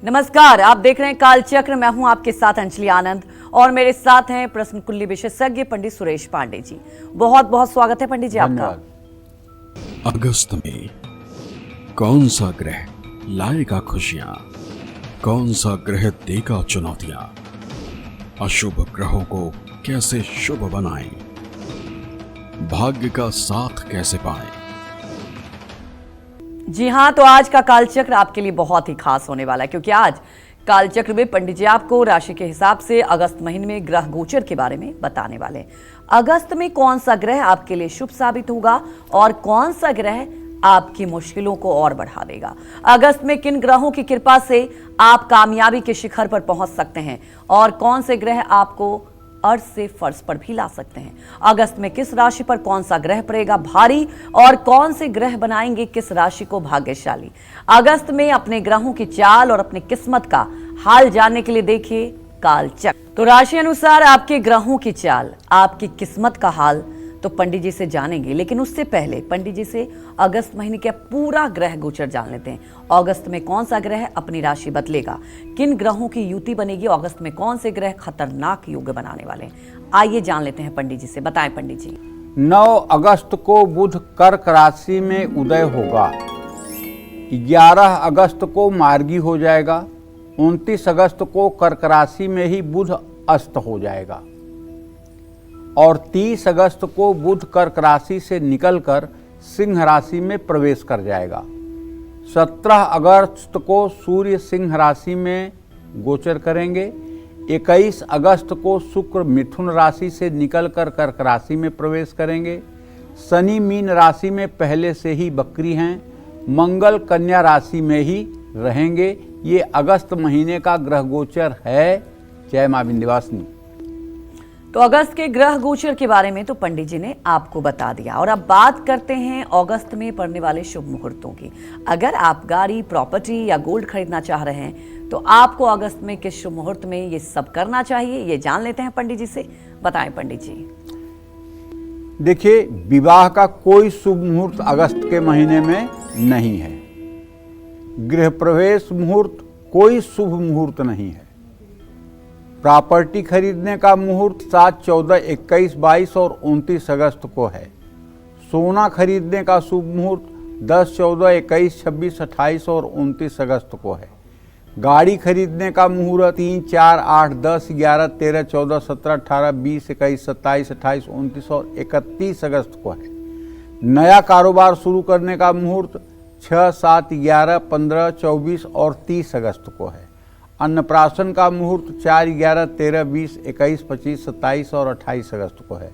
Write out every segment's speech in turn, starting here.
नमस्कार, आप देख रहे हैं कालचक्र। मैं हूं आपके साथ अंजलि आनंद और मेरे साथ हैं प्रश्न कुंडली विशेषज्ञ पंडित सुरेश पांडे जी। बहुत बहुत स्वागत है पंडित जी आपका। अगस्त में कौन सा ग्रह लाएगा खुशियां, कौन सा ग्रह देगा चुनौतियां, अशुभ ग्रहों को कैसे शुभ बनाएं, भाग्य का साथ कैसे पाएं। जी हाँ, तो आज का कालचक्र आपके लिए बहुत ही खास होने वाला है, क्योंकि आज कालचक्र में पंडित जी आपको राशि के हिसाब से अगस्त महीने में ग्रह गोचर के बारे में बताने वाले हैं। अगस्त में कौन सा ग्रह आपके लिए शुभ साबित होगा और कौन सा ग्रह आपकी मुश्किलों को और बढ़ा देगा। अगस्त में किन ग्रहों की कृपा से आप कामयाबी के शिखर पर पहुंच सकते हैं और कौन से ग्रह आपको अर्थ से फर्श पर भी ला सकते हैं। अगस्त में किस राशि पर कौन सा ग्रह पड़ेगा भारी और कौन से ग्रह बनाएंगे किस राशि को भाग्यशाली। अगस्त में अपने ग्रहों की चाल और अपनी किस्मत का हाल जानने के लिए देखिए कालचक्र। तो राशि अनुसार आपके ग्रहों की चाल, आपकी किस्मत का हाल तो पंडित जी से जानेंगे, लेकिन उससे पहले पंडित जी से अगस्त महीने का पूरा ग्रह गोचर जान लेते हैं। अगस्त में कौन सा ग्रह अपनी राशि बदलेगा, किन ग्रहों की युति बनेगी, अगस्त में कौन से ग्रह खतरनाक योग बनाने वाले हैं, आइए जान लेते हैं पंडित जी से। बताएं पंडित जी। 9 अगस्त को बुध कर्क राशि में उदय होगा। 11 अगस्त को मार्गी हो जाएगा। 29 अगस्त को कर्क राशि में ही बुध अस्त हो जाएगा और 30 अगस्त को बुध कर्क राशि से निकलकर सिंह राशि में प्रवेश कर जाएगा। 17 अगस्त को सूर्य सिंह राशि में गोचर करेंगे। 21 अगस्त को शुक्र मिथुन राशि से निकलकर कर्क राशि में प्रवेश करेंगे। शनि मीन राशि में पहले से ही बकरी हैं। मंगल कन्या राशि में ही रहेंगे। ये अगस्त महीने का ग्रह गोचर है। जय मां विंध्यवासिनी। तो अगस्त के ग्रह गोचर के बारे में तो पंडित जी ने आपको बता दिया और अब बात करते हैं अगस्त में पड़ने वाले शुभ मुहूर्तों की। अगर आप गाड़ी, प्रॉपर्टी या गोल्ड खरीदना चाह रहे हैं तो आपको अगस्त में किस शुभ मुहूर्त में ये सब करना चाहिए, ये जान लेते हैं पंडित जी से। बताएं पंडित जी। देखिए, विवाह का कोई शुभ मुहूर्त अगस्त के महीने में नहीं है। गृह प्रवेश मुहूर्त कोई शुभ मुहूर्त नहीं है। प्रॉपर्टी खरीदने का मुहूर्त 7, 14, 21, 22 और 29 अगस्त को है। सोना खरीदने का शुभ मुहूर्त 10, 14, 21, 26, 28 और 29 अगस्त को है। गाड़ी खरीदने का मुहूर्त 3, 4, 8, 10, 11, 13, 14, 17, 18, 20, 21, 27, 28, 29 और 31 अगस्त को है। नया कारोबार शुरू करने का मुहूर्त 6, 7, 11, 15, 24 और 30 अगस्त को है। अन्नप्राशन का मुहूर्त 4, 11, 13, 20, 21, 25, 27 और 28 अगस्त को है।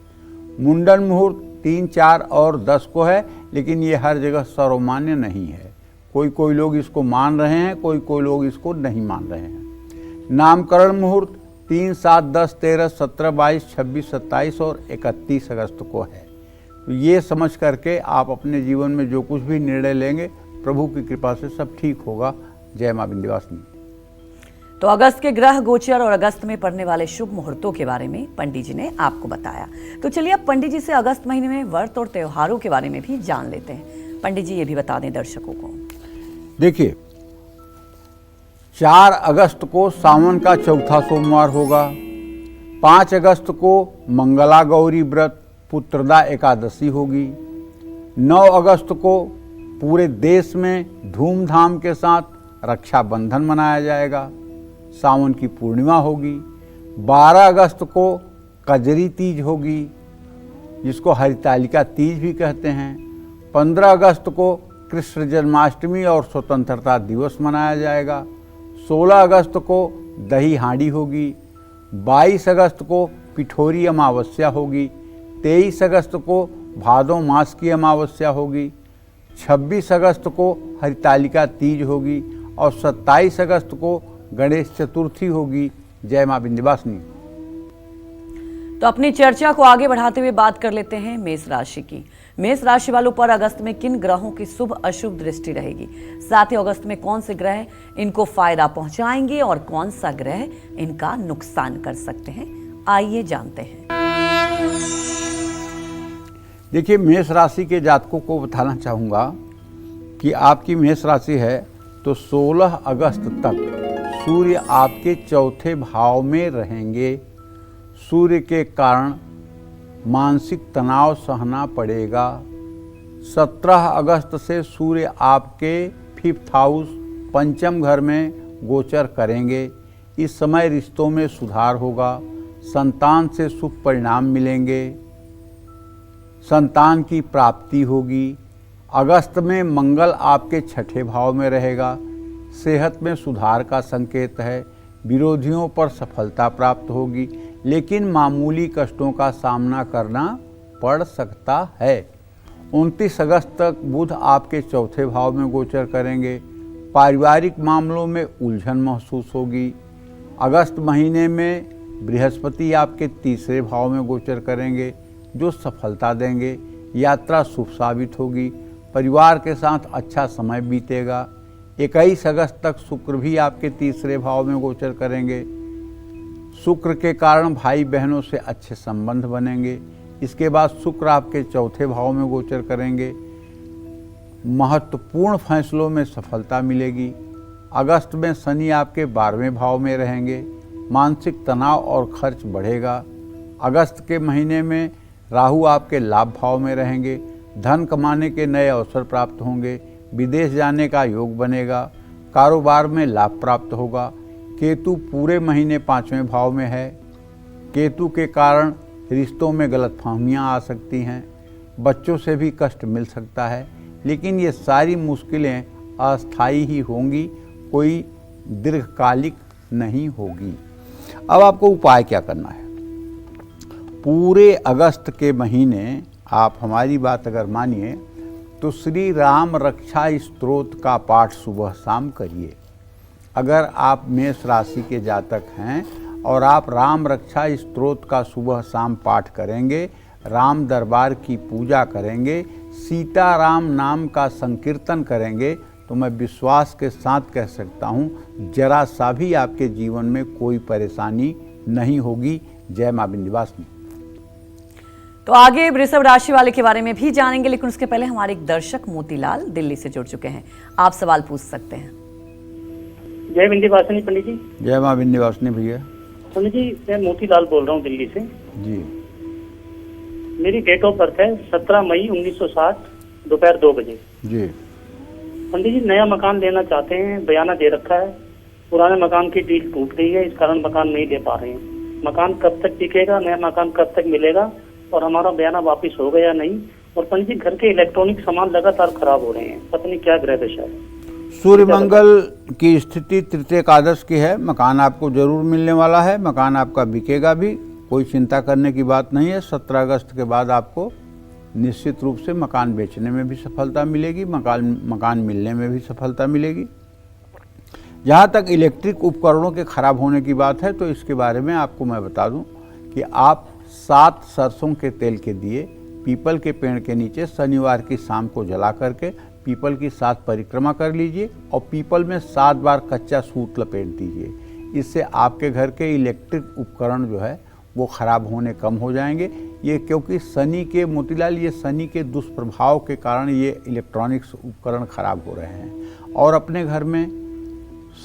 मुंडन मुहूर्त 3, 4 और 10 को है, लेकिन ये हर जगह सर्वमान्य नहीं है। कोई लोग इसको मान रहे हैं, कोई लोग इसको नहीं मान रहे हैं। नामकरण मुहूर्त 3, 7, 10, 13, 17, 22, 26, 27 और 31 अगस्त को है। तो ये समझ करके आप अपने जीवन में जो कुछ भी निर्णय लेंगे, प्रभु की कृपा से सब ठीक होगा। जय मां विंध्यवासिनी। तो अगस्त के ग्रह गोचर और अगस्त में पड़ने वाले शुभ मुहूर्तों के बारे में पंडित जी ने आपको बताया। तो चलिए अब पंडित जी से अगस्त महीने में व्रत और त्योहारों के बारे में भी जान लेते हैं। पंडित जी ये भी बता दें दर्शकों को। देखिए, 4 अगस्त को सावन का चौथा सोमवार होगा। 5 अगस्त को मंगला गौरी व्रत पुत्रदा एकादशी होगी। 9 अगस्त को पूरे देश में धूमधाम के साथ रक्षाबंधन मनाया जाएगा। सावन की पूर्णिमा होगी। 12 अगस्त को कजरी तीज होगी, जिसको हरितालिका तीज भी कहते हैं। 15 अगस्त को कृष्ण जन्माष्टमी और स्वतंत्रता दिवस मनाया जाएगा। 16 अगस्त को दही हांडी होगी। 22 अगस्त को पिठोरी अमावस्या होगी। 23 अगस्त को भादो मास की अमावस्या होगी। 26 अगस्त को हरितालिका तीज होगी और 27 अगस्त को गणेश चतुर्थी होगी। जय मां विंध्यवासिनी। तो अपनी चर्चा को आगे बढ़ाते हुए बात कर लेते हैं मेष राशि की। मेष राशि वालों पर अगस्त में किन ग्रहों की शुभ अशुभ दृष्टि रहेगी, साथ ही अगस्त में कौन से ग्रह इनको फायदा पहुंचाएंगे और कौन सा ग्रह इनका नुकसान कर सकते हैं, आइए जानते हैं। देखिए, मेष राशि के जातकों को बताना चाहूँगा कि आपकी मेष राशि है तो 16 अगस्त तक सूर्य आपके चौथे भाव में रहेंगे। सूर्य के कारण मानसिक तनाव सहना पड़ेगा। 17 अगस्त से सूर्य आपके 5th हाउस पंचम घर में गोचर करेंगे। इस समय रिश्तों में सुधार होगा, संतान से शुभ परिणाम मिलेंगे, संतान की प्राप्ति होगी। अगस्त में मंगल आपके 6ठे भाव में रहेगा। सेहत में सुधार का संकेत है। विरोधियों पर सफलता प्राप्त होगी, लेकिन मामूली कष्टों का सामना करना पड़ सकता है। 29 अगस्त तक बुध आपके चौथे भाव में गोचर करेंगे। पारिवारिक मामलों में उलझन महसूस होगी। अगस्त महीने में बृहस्पति आपके तीसरे भाव में गोचर करेंगे, जो सफलता देंगे। यात्रा शुभ साबित होगी। परिवार के साथ अच्छा समय बीतेगा। 21 अगस्त तक शुक्र भी आपके तीसरे भाव में गोचर करेंगे। शुक्र के कारण भाई बहनों से अच्छे संबंध बनेंगे। इसके बाद शुक्र आपके चौथे भाव में गोचर करेंगे। महत्वपूर्ण फैसलों में सफलता मिलेगी। अगस्त में शनि आपके 12वें भाव में रहेंगे। मानसिक तनाव और खर्च बढ़ेगा। अगस्त के महीने में राहु आपके लाभ भाव में रहेंगे। धन कमाने के नए अवसर प्राप्त होंगे। विदेश जाने का योग बनेगा। कारोबार में लाभ प्राप्त होगा। केतु पूरे महीने 5वें भाव में है। केतु के कारण रिश्तों में गलतफहमियां आ सकती हैं। बच्चों से भी कष्ट मिल सकता है, लेकिन ये सारी मुश्किलें अस्थायी ही होंगी, कोई दीर्घकालिक नहीं होगी। अब आपको उपाय क्या करना है? पूरे अगस्त के महीने आप हमारी बात अगर मानिए तो श्री राम रक्षा स्तोत्र का पाठ सुबह शाम करिए। अगर आप मेष राशि के जातक हैं और आप राम रक्षा स्तोत्र का सुबह शाम पाठ करेंगे, राम दरबार की पूजा करेंगे, सीताराम नाम का संकीर्तन करेंगे, तो मैं विश्वास के साथ कह सकता हूँ जरा सा भी आपके जीवन में कोई परेशानी नहीं होगी। जय मां विंध्यवासिनी। तो आगे वृषभ राशि वाले के बारे में भी जानेंगे, लेकिन उसके पहले हमारे एक दर्शक मोतीलाल दिल्ली से जुड़ चुके हैं। आप सवाल पूछ सकते हैं। जय विंध्यवासिनी पंडित जी। जय मां विंध्यवासिनी भैया। पंडित जी, मैं मोतीलाल बोल रहा हूँ दिल्ली से जी। मेरी डेट ऑफ बर्थ है 17 मई 1960 दोपहर 2 बजे। जी पंडित जी, नया मकान लेना चाहते हैं, बयाना दे रखा है। पुराने मकान की डील टूट गई है, इस कारण मकान नहीं ले पा रहे हैं। मकान कब तक टिकेगा, नया मकान कब तक मिलेगा, और हमारा बयाना वापिस होगा या नहीं? और पंडित जी, घर के इलेक्ट्रॉनिक सामान लगातार खराब हो रहे हैं, पता नहीं क्या ग्रह दशा है। सूर्य मंगल की स्थिति तृतीय एकादश की है। मकान आपको जरूर मिलने वाला है। मकान आपका बिकेगा भी, कोई चिंता करने की बात नहीं है। 17 अगस्त के बाद आपको निश्चित रूप से मकान बेचने में भी सफलता मिलेगी, मकान मिलने में भी सफलता मिलेगी। जहाँ तक इलेक्ट्रिक उपकरणों के खराब होने की बात है, तो इसके बारे में आपको मैं बता दूं कि आप 7 सरसों के तेल के दिए पीपल के पेड़ के नीचे शनिवार की शाम को जला करके पीपल की 7 परिक्रमा कर लीजिए और पीपल में 7 बार कच्चा सूत लपेट दीजिए। इससे आपके घर के इलेक्ट्रिक उपकरण जो है वो खराब होने कम हो जाएंगे। ये क्योंकि शनि के मोतीलाल, ये शनि के दुष्प्रभाव के कारण ये इलेक्ट्रॉनिक्स उपकरण खराब हो रहे हैं। और अपने घर में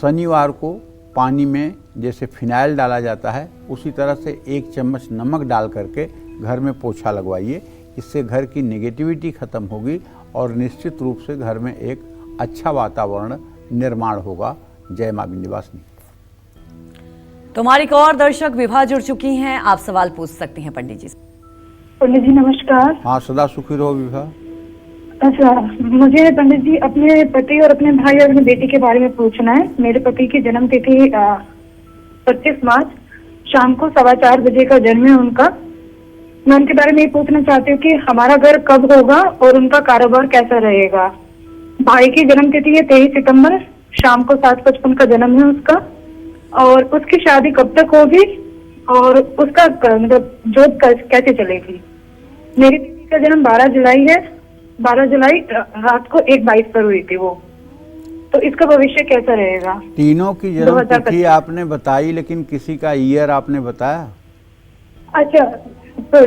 शनिवार को पानी में जैसे फिनाइल डाला जाता है, उसी तरह से 1 चम्मच नमक डाल करके घर में पोछा लगवाइए। इससे घर की नेगेटिविटी खत्म होगी और निश्चित रूप से घर में एक अच्छा वातावरण निर्माण होगा। जय मां विंध्यवासिनी। तो हमारी एक और दर्शक विभा जुड़ चुकी हैं। आप सवाल पूछ सकती हैं पंडित जी। पंडित जी नमस्कार। हाँ, सदा सुखी रहो विभा। अच्छा, मुझे पंडित जी अपने पति और अपने भाई और अपनी बेटी के बारे में पूछना है। मेरे पति की जन्म तिथि 25 मार्च शाम को 4:15 बजे का जन्म है उनका। मैं उनके बारे में ये पूछना चाहती हूँ कि हमारा घर कब होगा और उनका कारोबार कैसा रहेगा। भाई की जन्म तिथि है 23 सितंबर शाम को 7:55 का जन्म है उसका, और उसकी शादी कब तक होगी और उसका मतलब जॉब कैसे चलेगी। मेरी बेटी का जन्म 12 जुलाई है, 12 जुलाई रात को 1:22 पर हुई थी वो। तो इसका भविष्य कैसा रहेगा। तीनों की जन्म तिथि आपने बताई, लेकिन किसी का ईयर आपने बताया? अच्छा, तो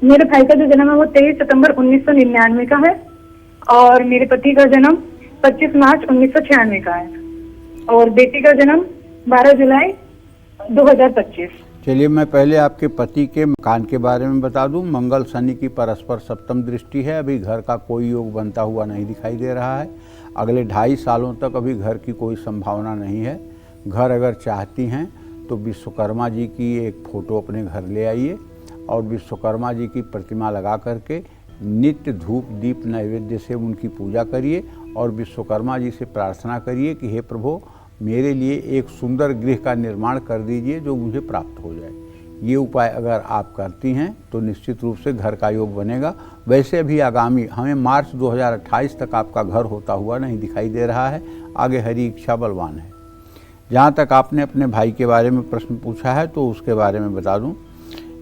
मेरे भाई का जो जन्म है वो 23 सितंबर 1999 का है और मेरे पति का जन्म 25 मार्च 1996 का है, और बेटी का जन्म 12 जुलाई 2025। चलिए, मैं पहले आपके पति के मकान के बारे में बता दूं। मंगल शनि की परस्पर सप्तम दृष्टि है। अभी घर का कोई योग बनता हुआ नहीं दिखाई दे रहा है। अगले 2.5 सालों तक अभी घर की कोई संभावना नहीं है। घर अगर चाहती हैं तो विश्वकर्मा जी की एक फ़ोटो अपने घर ले आइए और विश्वकर्मा जी की प्रतिमा लगा करके नित्य धूप दीप नैवेद्य से उनकी पूजा करिए और विश्वकर्मा जी से प्रार्थना करिए कि हे प्रभु, मेरे लिए एक सुंदर गृह का निर्माण कर दीजिए जो मुझे प्राप्त हो जाए। ये उपाय अगर आप करती हैं तो निश्चित रूप से घर का योग बनेगा। वैसे अभी आगामी हमें मार्च 2028 तक आपका घर होता हुआ नहीं दिखाई दे रहा है। आगे हरी इच्छा बलवान है। जहाँ तक आपने अपने भाई के बारे में प्रश्न पूछा है तो उसके बारे में बता दूं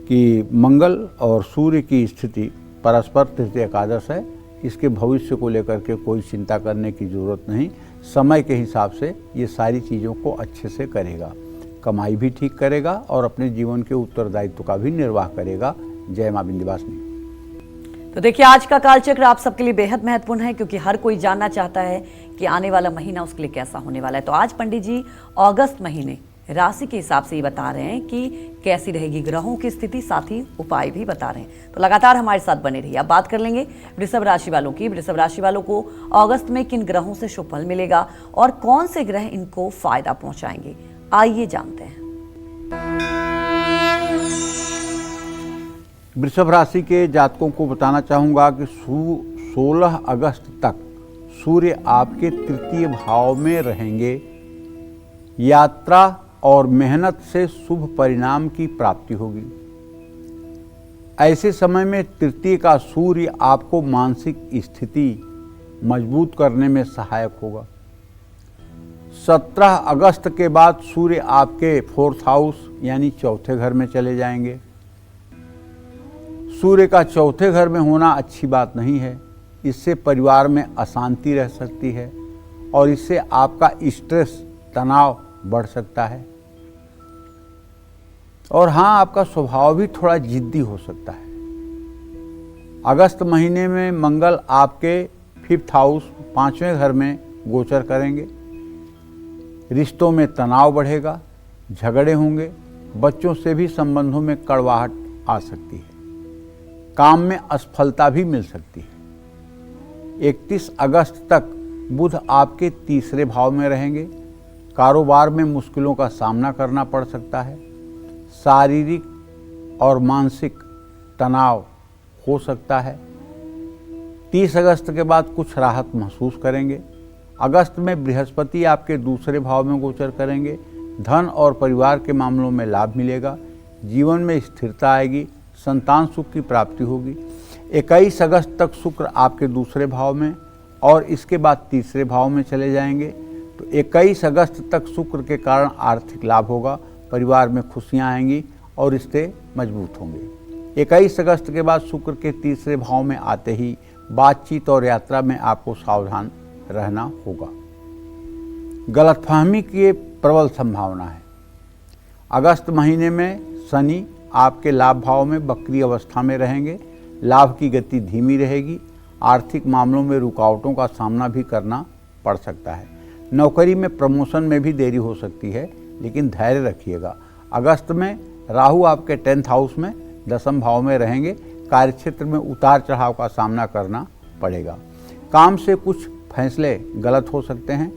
कि मंगल और सूर्य की स्थिति परस्पर तृतीय एकादश है। इसके भविष्य को लेकर के कोई चिंता करने की ज़रूरत नहीं। समय के हिसाब से ये सारी चीज़ों को अच्छे से करेगा, कमाई भी ठीक करेगा और अपने जीवन के उत्तरदायित्व का भी निर्वाह करेगा। जय मां विंध्यवासिनी। तो देखिए, आज का कालचक्र आप सबके लिए बेहद महत्वपूर्ण है क्योंकि हर कोई जानना चाहता है कि आने वाला महीना उसके लिए कैसा होने वाला है। तो आज पंडित जी अगस्त महीने राशि के हिसाब से ये बता रहे हैं कि कैसी रहेगी ग्रहों की स्थिति, साथ ही उपाय भी बता रहे हैं। तो लगातार हमारे साथ बने रहिए। अब बात कर लेंगे वृषभ राशि वालों की। वृषभ राशि वालों को अगस्त में किन ग्रहों से शुभ फल मिलेगा और कौन से ग्रह इनको फायदा पहुंचाएंगे, आइए जानते हैं। वृषभ राशि के जातकों को बताना चाहूँगा कि 16 अगस्त तक सूर्य आपके तृतीय भाव में रहेंगे। यात्रा और मेहनत से शुभ परिणाम की प्राप्ति होगी। ऐसे समय में तृतीय का सूर्य आपको मानसिक स्थिति मजबूत करने में सहायक होगा। 17 अगस्त के बाद सूर्य आपके 4th हाउस यानी चौथे घर में चले जाएंगे। सूर्य का चौथे घर में होना अच्छी बात नहीं है। इससे परिवार में अशांति रह सकती है और इससे आपका स्ट्रेस, तनाव बढ़ सकता है। और हाँ, आपका स्वभाव भी थोड़ा जिद्दी हो सकता है। अगस्त महीने में मंगल आपके 5th हाउस 5वें घर में गोचर करेंगे। रिश्तों में तनाव बढ़ेगा, झगड़े होंगे, बच्चों से भी संबंधों में कड़वाहट आ सकती है। काम में असफलता भी मिल सकती है। 31 अगस्त तक बुध आपके 3रे भाव में रहेंगे। कारोबार में मुश्किलों का सामना करना पड़ सकता है। शारीरिक और मानसिक तनाव हो सकता है। 30 अगस्त के बाद कुछ राहत महसूस करेंगे। अगस्त में बृहस्पति आपके 2रे भाव में गोचर करेंगे। धन और परिवार के मामलों में लाभ मिलेगा। जीवन में स्थिरता आएगी। संतान सुख की प्राप्ति होगी। 21 अगस्त तक शुक्र आपके 2रे भाव में और इसके बाद 3रे भाव में चले जाएंगे। तो 21 अगस्त तक शुक्र के कारण आर्थिक लाभ होगा। परिवार में खुशियां आएंगी और रिश्ते मजबूत होंगे। 21 अगस्त के बाद शुक्र के 3रे भाव में आते ही बातचीत और यात्रा में आपको सावधान रहना होगा। गलतफहमी की प्रबल संभावना है। अगस्त महीने में शनि आपके लाभ भाव में वक्री अवस्था में रहेंगे। लाभ की गति धीमी रहेगी। आर्थिक मामलों में रुकावटों का सामना भी करना पड़ सकता है। नौकरी में प्रमोशन में भी देरी हो सकती है, लेकिन धैर्य रखिएगा। अगस्त में राहु आपके 10th हाउस में 10म भाव में रहेंगे। कार्यक्षेत्र में उतार चढ़ाव का सामना करना पड़ेगा। काम से कुछ फैसले गलत हो सकते हैं।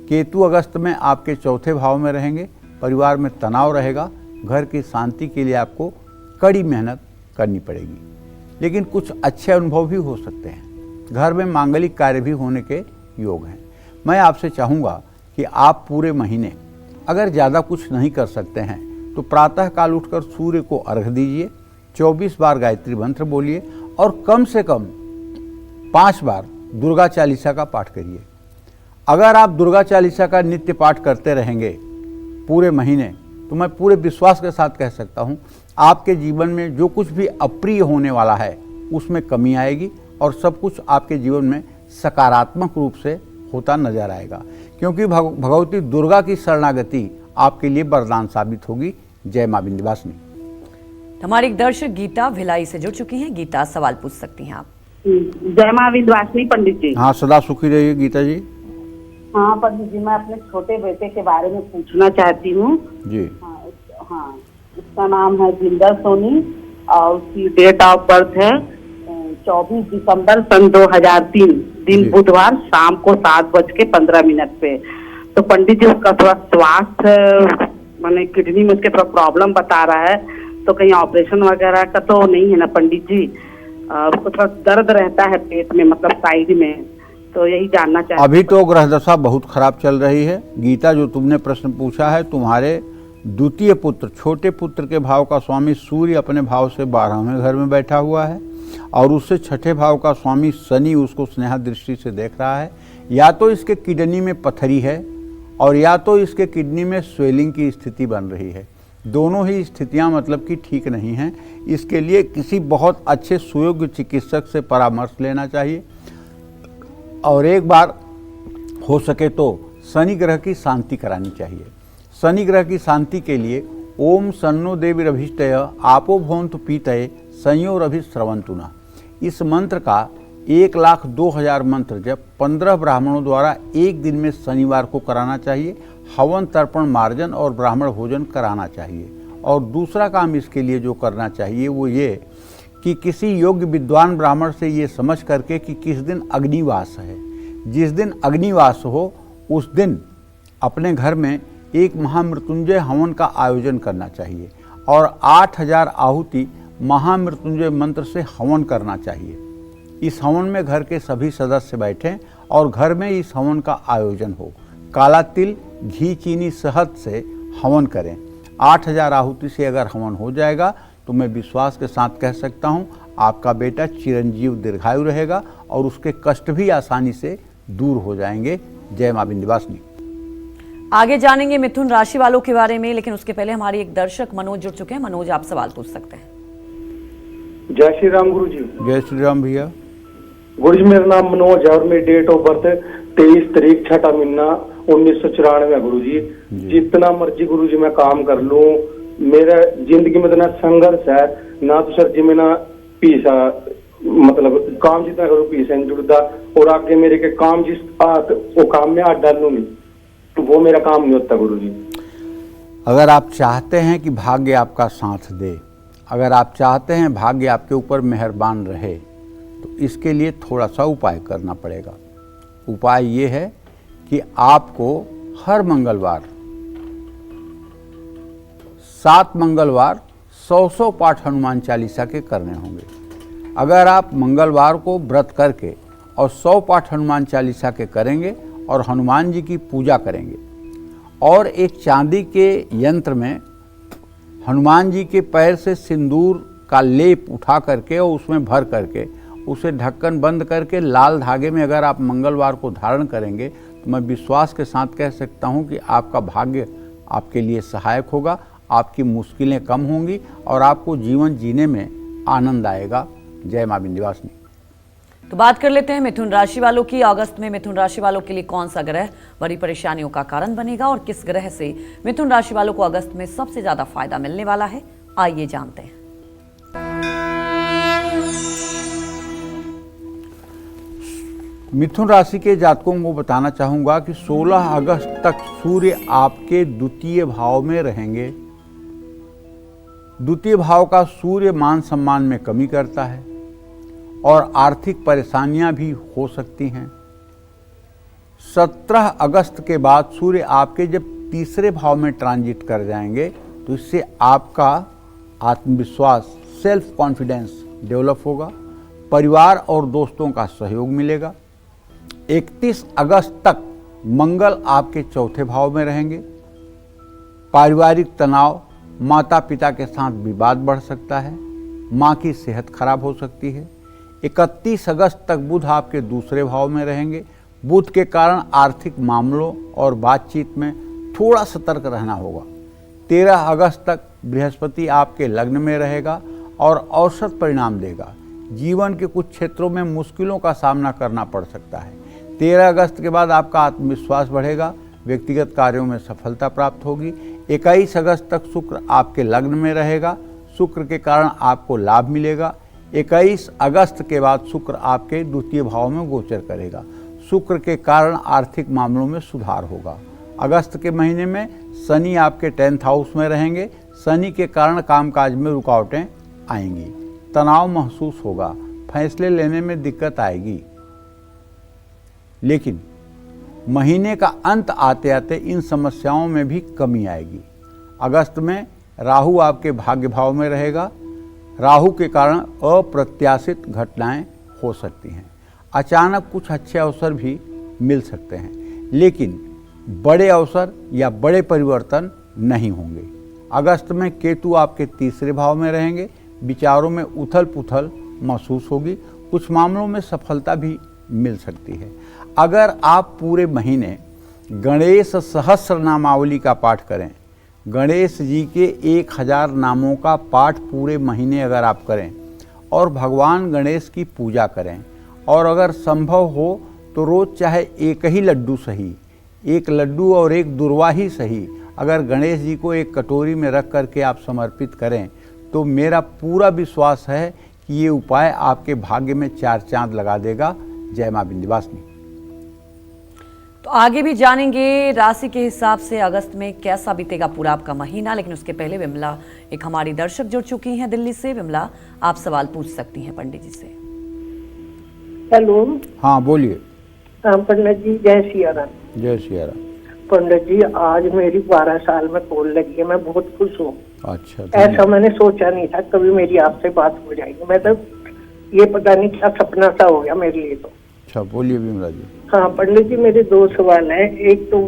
केतु अगस्त में आपके 4थे भाव में रहेंगे। परिवार में तनाव रहेगा। घर की शांति के लिए आपको कड़ी मेहनत करनी पड़ेगी, लेकिन कुछ अच्छे अनुभव भी हो सकते हैं। घर में मांगलिक कार्य भी होने के योग हैं। मैं आपसे चाहूँगा कि आप पूरे महीने अगर ज़्यादा कुछ नहीं कर सकते हैं तो प्रातःकाल उठकर सूर्य को अर्घ्य दीजिए। 24 बार गायत्री मंत्र बोलिए और कम से कम 5 बार दुर्गा चालीसा का पाठ करिए। अगर आप दुर्गा चालीसा का नित्य पाठ करते रहेंगे पूरे महीने, तो मैं पूरे विश्वास के साथ कह सकता हूँ आपके जीवन में जो कुछ भी अप्रिय होने वाला है उसमें कमी आएगी और सब कुछ आपके जीवन में सकारात्मक रूप से होता नजर आएगा, क्योंकि भगवती दुर्गा की शरणागति आपके लिए वरदान साबित होगी। जय मां विंध्यवासिनी। हमारी एक दर्शक गीता भिलाई से जुड़ चुकी हैं। गीता, सवाल पूछ सकती हैं आप। जय मां विंध्यवासिनी पंडित जी। हाँ, सदा सुखी रहिए गीता जी। हाँ पंडित जी, मैं अपने छोटे बेटे के बारे में पूछना चाहती हूँ। जी। हाँ, उसका नाम है जिंदर सोनी और उसकी डेट ऑफ बर्थ है 24 दिसंबर सन 2003, दिन बुधवार, शाम को 7:15 पे। तो पंडित जी उसका थोड़ा स्वास्थ्य माने किडनी में उसके थोड़ा प्रॉब्लम बता रहा है, तो कहीं ऑपरेशन वगैरह का तो नहीं है ना पंडित जी? उसको थोड़ा दर्द रहता है पेट में, मतलब साइड में, तो यही जानना चाहते। अभी तो ग्रह दशा बहुत खराब चल रही है। गीता, जो तुमने प्रश्न पूछा है, तुम्हारे द्वितीय पुत्र, छोटे पुत्र के भाव का स्वामी सूर्य अपने भाव से 12वें घर में बैठा हुआ है और उससे छठे भाव का स्वामी शनि उसको स्नेहा दृष्टि से देख रहा है। या तो इसके किडनी में पथरी है और या तो इसके किडनी में स्वेलिंग की स्थिति बन रही है। दोनों ही स्थितियां मतलब कि ठीक नहीं हैं। इसके लिए किसी बहुत अच्छे सुयोग्य चिकित्सक से परामर्श लेना चाहिए और एक बार हो सके तो शनि ग्रह की शांति करानी चाहिए। शनि ग्रह की शांति के लिए ओम सन्नो देवी रभिष्टय आपो भवन्तु पीतये संयोरभिश्रवन्तुना, इस मंत्र का 1,02,000 मंत्र जब 15 ब्राह्मणों द्वारा एक दिन में शनिवार को कराना चाहिए। हवन, तर्पण, मार्जन और ब्राह्मण भोजन कराना चाहिए। और दूसरा काम इसके लिए जो करना चाहिए वो ये कि किसी योग्य विद्वान ब्राह्मण से ये समझ करके कि किस दिन अग्निवास है, जिस दिन अग्निवास हो उस दिन अपने घर में एक महामृत्युंजय हवन का आयोजन करना चाहिए और 8,000 आहुति महामृत्युंजय मंत्र से हवन करना चाहिए। इस हवन में घर के सभी सदस्य बैठें और घर में इस हवन का आयोजन हो। काला तिल, घी, चीनी, शहद से हवन करें। 8,000 आहुति से अगर हवन हो जाएगा तो मैं विश्वास के साथ कह सकता हूँ आपका बेटा चिरंजीव दीर्घायु रहेगा और उसके कष्ट भी आसानी से दूर हो जाएंगे। जय मां विंध्यवासिनी। आगे जानेंगे मिथुन राशि वालों के बारे में, लेकिन उसके पहले हमारे एक दर्शक मनोज जुड़ चुके हैं। मनोज, आप सवाल पूछ सकते हैं। जय श्री राम गुरु जी। जय श्री राम भैया। गुरु जी, मेरा नाम मनोज है और मेरी डेट ऑफ बर्थ 23 तारीख 6 महीना 1994 है। गुरु जी, जितना मर्जी गुरु जी मैं काम कर लूं, मेरा जिंदगी में इतना संघर्ष है ना, तो सर जी में ना पीसा, मतलब काम जितना करूँ पीसा नहीं जुड़ता, और आगे मेरे के काम जिस वो काम में हाथ डालूंगी तो वो मेरा काम नहीं होता। गुरु जी, अगर आप चाहते हैं कि भाग्य आपका साथ दे, अगर आप चाहते हैं भाग्य आपके ऊपर मेहरबान रहे, तो इसके लिए थोड़ा सा उपाय करना पड़ेगा। उपाय ये है कि आपको हर मंगलवार 7 मंगलवार 100 पाठ हनुमान चालीसा के करने होंगे। अगर आप मंगलवार को व्रत करके और 100 पाठ हनुमान चालीसा के करेंगे और हनुमान जी की पूजा करेंगे और एक चांदी के यंत्र में हनुमान जी के पैर से सिंदूर का लेप उठा करके और उसमें भर करके उसे ढक्कन बंद करके लाल धागे में अगर आप मंगलवार को धारण करेंगे तो मैं विश्वास के साथ कह सकता हूं कि आपका भाग्य आपके लिए सहायक होगा, आपकी मुश्किलें कम होंगी और आपको जीवन जीने में आनंद आएगा। जय मां विंध्यवासिनी। तो बात कर लेते हैं मिथुन राशि वालों की। अगस्त में मिथुन राशि वालों के लिए कौन सा ग्रह बड़ी परेशानियों का कारण बनेगा और किस ग्रह से मिथुन राशि वालों को अगस्त में सबसे ज्यादा फायदा मिलने वाला है, आइए जानते हैं। मिथुन राशि के जातकों को बताना चाहूंगा कि 16 अगस्त तक सूर्य आपके द्वितीय भाव में रहेंगे। द्वितीय भाव का सूर्य मान सम्मान में कमी करता है और आर्थिक परेशानियां भी हो सकती हैं। 17 अगस्त के बाद सूर्य आपके जब तीसरे भाव में ट्रांजिट कर जाएंगे तो इससे आपका आत्मविश्वास, सेल्फ कॉन्फिडेंस डेवलप होगा। परिवार और दोस्तों का सहयोग मिलेगा। 31 अगस्त तक मंगल आपके चौथे भाव में रहेंगे। पारिवारिक तनाव, माता पिता के साथ विवाद बढ़ सकता है, माँ की सेहत खराब हो सकती है। 31 अगस्त तक बुध आपके दूसरे भाव में रहेंगे। बुध के कारण आर्थिक मामलों और बातचीत में थोड़ा सतर्क रहना होगा। 13 अगस्त तक बृहस्पति आपके लग्न में रहेगा और औसत परिणाम देगा। जीवन के कुछ क्षेत्रों में मुश्किलों का सामना करना पड़ सकता है। 13 अगस्त के बाद आपका आत्मविश्वास बढ़ेगा, व्यक्तिगत कार्यों में सफलता प्राप्त होगी। 21 अगस्त तक शुक्र आपके लग्न में रहेगा, शुक्र के कारण आपको लाभ मिलेगा। 21 अगस्त के बाद शुक्र आपके द्वितीय भाव में गोचर करेगा। शुक्र के कारण आर्थिक मामलों में सुधार होगा। अगस्त के महीने में शनि आपके 10th हाउस में रहेंगे। शनि के कारण कामकाज में रुकावटें आएंगी, तनाव महसूस होगा, फैसले लेने में दिक्कत आएगी। लेकिन महीने का अंत आते आते इन समस्याओं में भी कमी आएगी। अगस्त में राहु आपके भाग्य भाव में रहेगा। राहु के कारण अप्रत्याशित घटनाएं हो सकती हैं। अचानक कुछ अच्छे अवसर भी मिल सकते हैं, लेकिन बड़े अवसर या बड़े परिवर्तन नहीं होंगे। अगस्त में केतु आपके 3रे भाव में रहेंगे। विचारों में उथल पुथल महसूस होगी। कुछ मामलों में सफलता भी मिल सकती है। अगर आप पूरे महीने गणेश सहस्र नामावली का पाठ करें, गणेश जी के 1000 नामों का पाठ पूरे महीने अगर आप करें और भगवान गणेश की पूजा करें, और अगर संभव हो तो रोज़ चाहे एक ही लड्डू सही, एक लड्डू और एक दुर्वा ही सही, अगर गणेश जी को एक कटोरी में रख करके आप समर्पित करें, तो मेरा पूरा विश्वास है कि ये उपाय आपके भाग्य में 4 चांद लगा देगा। जय मां विंध्यवासिनी। तो आगे भी जानेंगे राशि के हिसाब से अगस्त में कैसा बीतेगा पूरा आपका महीना, लेकिन उसके पहले विमला एक हमारी दर्शक जुड़ चुकी हैं दिल्ली से। विमला, आप सवाल पूछ सकती हैं पंडित जी से। हेलो। हाँ बोलिए। पंडित जी जय सिया राम। जय सिया राम। पंडित जी आज मेरी 12 साल में पोल लगी है, मैं बहुत खुश हूँ। अच्छा, ऐसा मैंने सोचा नहीं था कभी मेरी आपसे बात हो जाएगी। मैं तो ये पता नहीं क्या सपना सा हो गया मेरे लिए तो। अच्छा बोलिए विमला जी। हाँ पंडित जी, मेरे 2 सवाल हैं। एक तो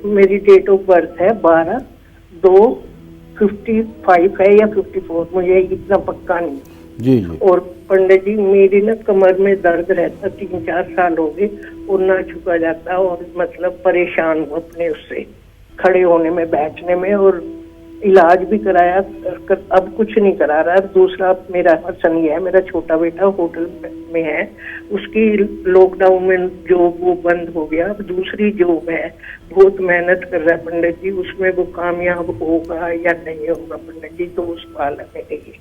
मेरी डेट ऑफ बर्थ है 12/2/55 है या 54, मुझे इतना पक्का नहीं। जी जी। और पंडित जी मेरी ना कमर में दर्द रहता 3-4 साल हो गए और ना झुका जाता, और मतलब परेशान हूँ अपने उससे खड़े होने में, बैठने में, और इलाज भी कराया, अब कुछ नहीं करा रहा। दूसरा मेरा सनी है, मेरा छोटा बेटा होटल में है, उसकी लॉकडाउन में जॉब वो बंद हो गया। अब दूसरी जॉब है, बहुत मेहनत कर रहा है पंडित जी, उसमें वो कामयाब होगा या नहीं होगा पंडित जी, तो उस पालन में देखिए।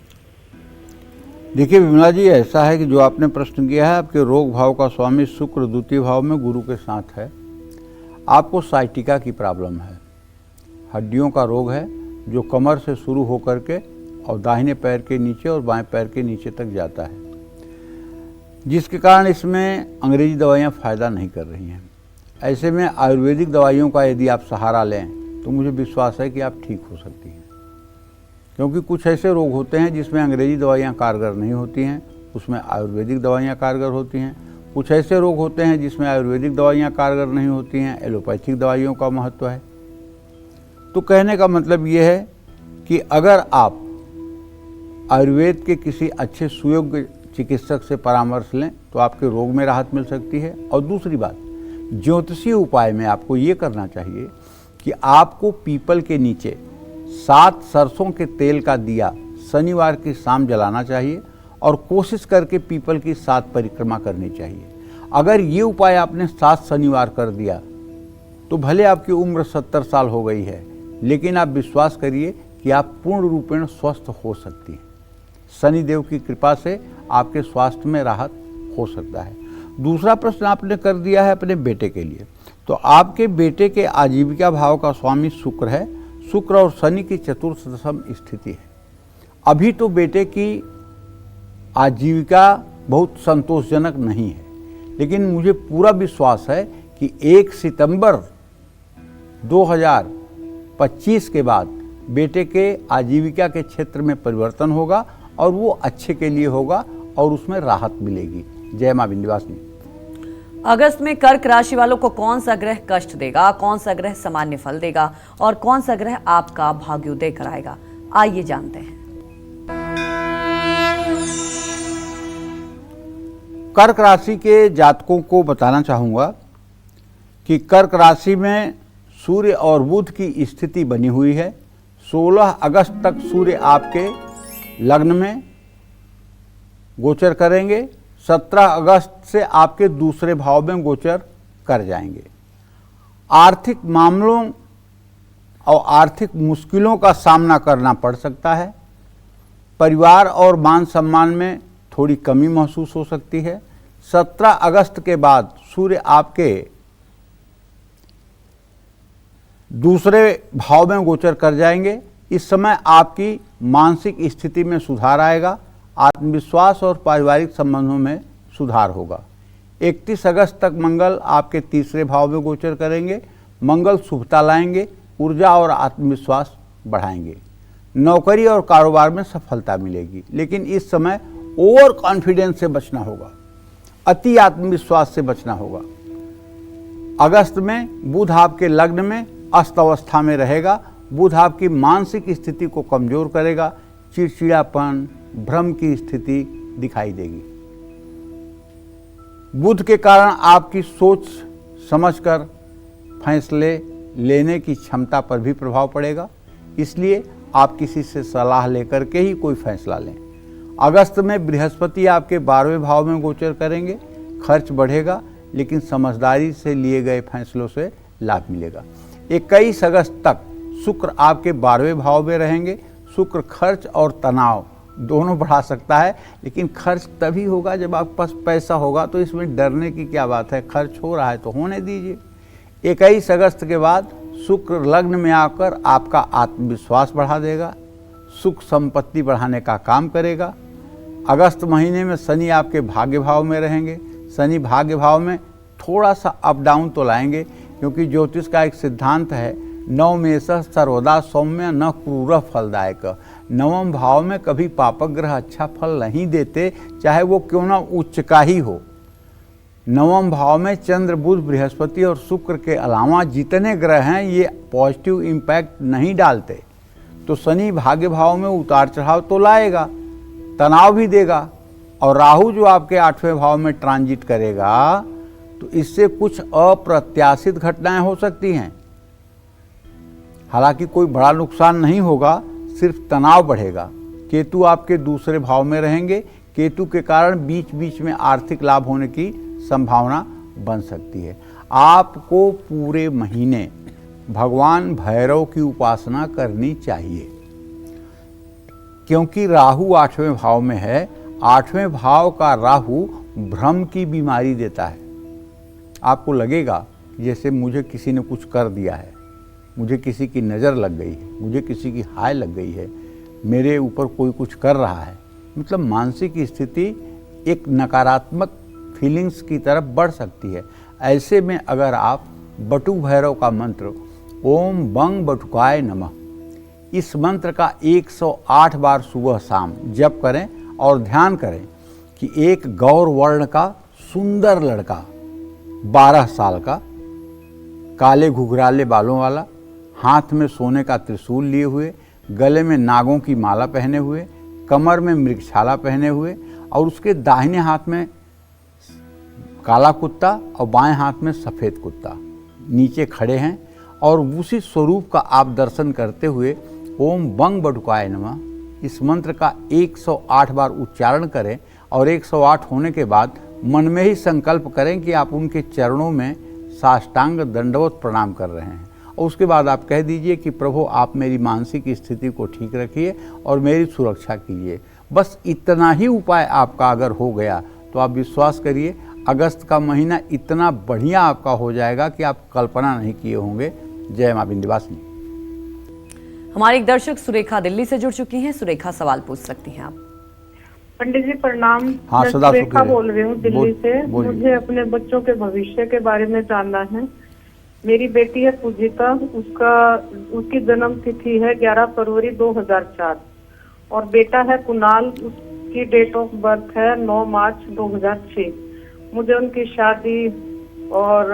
देखिए विमला जी, ऐसा है कि जो आपने प्रश्न किया है, आपके रोग भाव का स्वामी शुक्र 2य भाव में गुरु के साथ है। आपको साइटिका की प्रॉब्लम है, हड्डियों का रोग है, जो कमर से शुरू होकर के और दाहिने पैर के नीचे और बाएं पैर के नीचे तक जाता है, जिसके कारण इसमें अंग्रेजी दवाइयाँ फ़ायदा नहीं कर रही हैं। ऐसे में आयुर्वेदिक दवाइयों का यदि आप सहारा लें तो मुझे विश्वास है कि आप ठीक हो सकती हैं, क्योंकि कुछ ऐसे रोग होते हैं जिसमें अंग्रेजी दवाइयाँ कारगर नहीं होती हैं, उसमें आयुर्वेदिक दवाइयाँ कारगर होती हैं। कुछ ऐसे रोग होते हैं जिसमें आयुर्वेदिक दवाइयाँ कारगर नहीं होती हैं, एलोपैथिक दवाइयों का महत्व है। तो कहने का मतलब ये है कि अगर आप आयुर्वेद के किसी अच्छे सुयोग्य चिकित्सक से परामर्श लें तो आपके रोग में राहत मिल सकती है। और दूसरी बात, ज्योतिषीय उपाय में आपको ये करना चाहिए कि आपको पीपल के नीचे 7 सरसों के तेल का दिया शनिवार की शाम जलाना चाहिए, और कोशिश करके पीपल की 7 परिक्रमा करनी चाहिए। अगर ये उपाय आपने 7 शनिवार कर दिया तो भले आपकी उम्र 70 साल हो गई है, लेकिन आप विश्वास करिए कि आप पूर्ण रूपेण स्वस्थ हो सकती हैं। शनिदेव की कृपा से आपके स्वास्थ्य में राहत हो सकता है। दूसरा प्रश्न आपने कर दिया है अपने बेटे के लिए, तो आपके बेटे के आजीविका भाव का स्वामी शुक्र है। शुक्र और शनि की चतुर्थ दशम स्थिति है। अभी तो बेटे की आजीविका बहुत संतोषजनक नहीं है, लेकिन मुझे पूरा विश्वास है कि 1 सितंबर 2025 के बाद बेटे के आजीविका के क्षेत्र में परिवर्तन होगा, और वो अच्छे के लिए होगा और उसमें राहत मिलेगी। जय मां विंध्यवासिनी। अगस्त में कर्क राशि वालों को कौन सा ग्रह कष्ट देगा, कौन सा ग्रह सामान्य फल देगा, और कौन सा ग्रह आपका भाग्योदय कराएगा, आइए जानते हैं। कर्क राशि के जातकों को बताना चाहूँगा कि कर्क राशि में सूर्य और बुध की स्थिति बनी हुई है। 16 अगस्त तक सूर्य आपके लग्न में गोचर करेंगे, 17 अगस्त से आपके दूसरे भाव में गोचर कर जाएंगे। आर्थिक मामलों और आर्थिक मुश्किलों का सामना करना पड़ सकता है। परिवार और मान सम्मान में थोड़ी कमी महसूस हो सकती है। 17 अगस्त के बाद सूर्य आपके दूसरे भाव में गोचर कर जाएंगे। इस समय आपकी मानसिक स्थिति में सुधार आएगा, आत्मविश्वास और पारिवारिक संबंधों में सुधार होगा। 31 अगस्त तक मंगल आपके तीसरे भाव में गोचर करेंगे। मंगल शुभता लाएंगे, ऊर्जा और आत्मविश्वास बढ़ाएंगे। नौकरी और कारोबार में सफलता मिलेगी, लेकिन इस समय ओवर कॉन्फिडेंस से बचना होगा, अति आत्मविश्वास से बचना होगा। अगस्त में बुध आपके लग्न में अस्त अवस्था में रहेगा। बुध आपकी मानसिक स्थिति को कमजोर करेगा, चिड़चिड़ापन, भ्रम की स्थिति दिखाई देगी। बुध के कारण आपकी सोच समझकर फैसले लेने की क्षमता पर भी प्रभाव पड़ेगा, इसलिए आप किसी से सलाह लेकर के ही कोई फैसला लें। अगस्त में बृहस्पति आपके 12वें भाव में गोचर करेंगे। खर्च बढ़ेगा, लेकिन समझदारी से लिए गए फैसलों से लाभ मिलेगा। 21 अगस्त तक शुक्र आपके 12वें भाव में रहेंगे। शुक्र खर्च और तनाव दोनों बढ़ा सकता है, लेकिन खर्च तभी होगा जब आपके पास पैसा होगा, तो इसमें डरने की क्या बात है। खर्च हो रहा है तो होने दीजिए। 21 अगस्त के बाद शुक्र लग्न में आकर आपका आत्मविश्वास बढ़ा देगा, सुख संपत्ति बढ़ाने का काम करेगा। अगस्त महीने में शनि आपके भाग्य भाव में रहेंगे। शनि भाग्य भाव में थोड़ा सा अप डाउन तो लाएंगे, क्योंकि ज्योतिष का एक सिद्धांत है, नवमेषः सर्वदा सौम्य न क्रूरः फलदायक। नवम भाव में कभी पापक ग्रह अच्छा फल नहीं देते, चाहे वो क्यों ना उच्च का ही हो। नवम भाव में चंद्र, बुध, बृहस्पति और शुक्र के अलावा जितने ग्रह हैं ये पॉजिटिव इम्पैक्ट नहीं डालते। तो शनि भाग्य भाव में उतार चढ़ाव तो लाएगा, तनाव भी देगा। और राहु जो आपके 8वें भाव में ट्रांजिट करेगा, तो इससे कुछ अप्रत्याशित घटनाएं हो सकती हैं। हालांकि कोई बड़ा नुकसान नहीं होगा, सिर्फ तनाव बढ़ेगा। केतु आपके दूसरे भाव में रहेंगे। केतु के कारण बीच बीच में आर्थिक लाभ होने की संभावना बन सकती है। आपको पूरे महीने भगवान भैरव की उपासना करनी चाहिए, क्योंकि राहु 8वें भाव में है। 8वें भाव का राहु भ्रम की बीमारी देता है। आपको लगेगा जैसे मुझे किसी ने कुछ कर दिया है, मुझे किसी की नज़र लग गई है, मुझे किसी की हाय लग गई है, मेरे ऊपर कोई कुछ कर रहा है। मतलब मानसिक स्थिति एक नकारात्मक फीलिंग्स की तरफ बढ़ सकती है। ऐसे में अगर आप बटु भैरव का मंत्र ओम बंग बटुकाय नमः, इस मंत्र का 108 बार सुबह शाम जप करें और ध्यान करें कि एक गौर वर्ण का सुंदर लड़का 12 साल का, काले घुघराले बालों वाला, हाथ में सोने का त्रिशूल लिए हुए, गले में नागों की माला पहने हुए, कमर में मृगछाला पहने हुए और उसके दाहिने हाथ में काला कुत्ता और बाएं हाथ में सफ़ेद कुत्ता नीचे खड़े हैं, और उसी स्वरूप का आप दर्शन करते हुए ओम बंग बटुकाय नमः इस मंत्र का 108 बार उच्चारण करें। और 108 होने के बाद मन में ही संकल्प करें कि आप उनके चरणों में साष्टांग दंडवत प्रणाम कर रहे हैं। और उसके बाद आप कह दीजिए कि प्रभु आप मेरी मानसिक स्थिति को ठीक रखिए और मेरी सुरक्षा कीजिए। बस इतना ही उपाय आपका अगर हो गया तो आप विश्वास करिए अगस्त का महीना इतना बढ़िया आपका हो जाएगा कि आप कल्पना नहीं किए होंगे। जय मां विंध्यवासिनी। हमारे एक दर्शक सुरेखा दिल्ली से जुड़ चुकी हैं। सुरेखा, सवाल पूछ सकती हैं आप। पंडित जी प्रणाम। हाँ, मैं सदा सुरेखा सुखी बोल रही हूँ दिल्ली से। मुझे अपने बच्चों के भविष्य के बारे में जानना है। मेरी बेटी है पूजिता, उसकी जन्म तिथि है 11 फरवरी 2004 और बेटा है कुणाल, उसकी डेट ऑफ बर्थ है 9 मार्च 2006। मुझे उनकी शादी और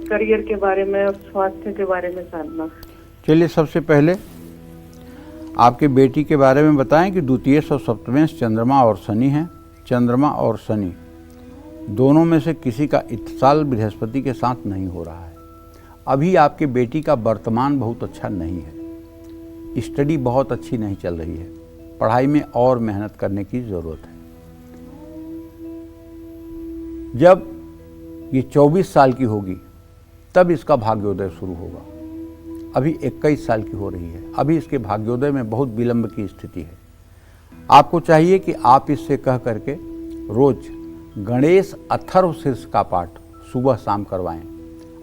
करियर के बारे में और स्वास्थ्य के बारे में जानना। चलिए, सबसे पहले आपके बेटी के बारे में बताएं कि द्वितीय और सप्तमेश चंद्रमा और शनि हैं। चंद्रमा और शनि दोनों में से किसी का इत्साल बृहस्पति के साथ नहीं हो रहा है। अभी आपके बेटी का वर्तमान बहुत अच्छा नहीं है, स्टडी बहुत अच्छी नहीं चल रही है, पढ़ाई में और मेहनत करने की ज़रूरत है। जब ये 24 साल की होगी तब इसका भाग्योदय शुरू होगा। अभी 21 साल की हो रही है, अभी इसके भाग्योदय में बहुत विलंब की स्थिति है। आपको चाहिए कि आप इससे कह करके रोज गणेश अथर्व शीर्ष का पाठ सुबह शाम करवाएं।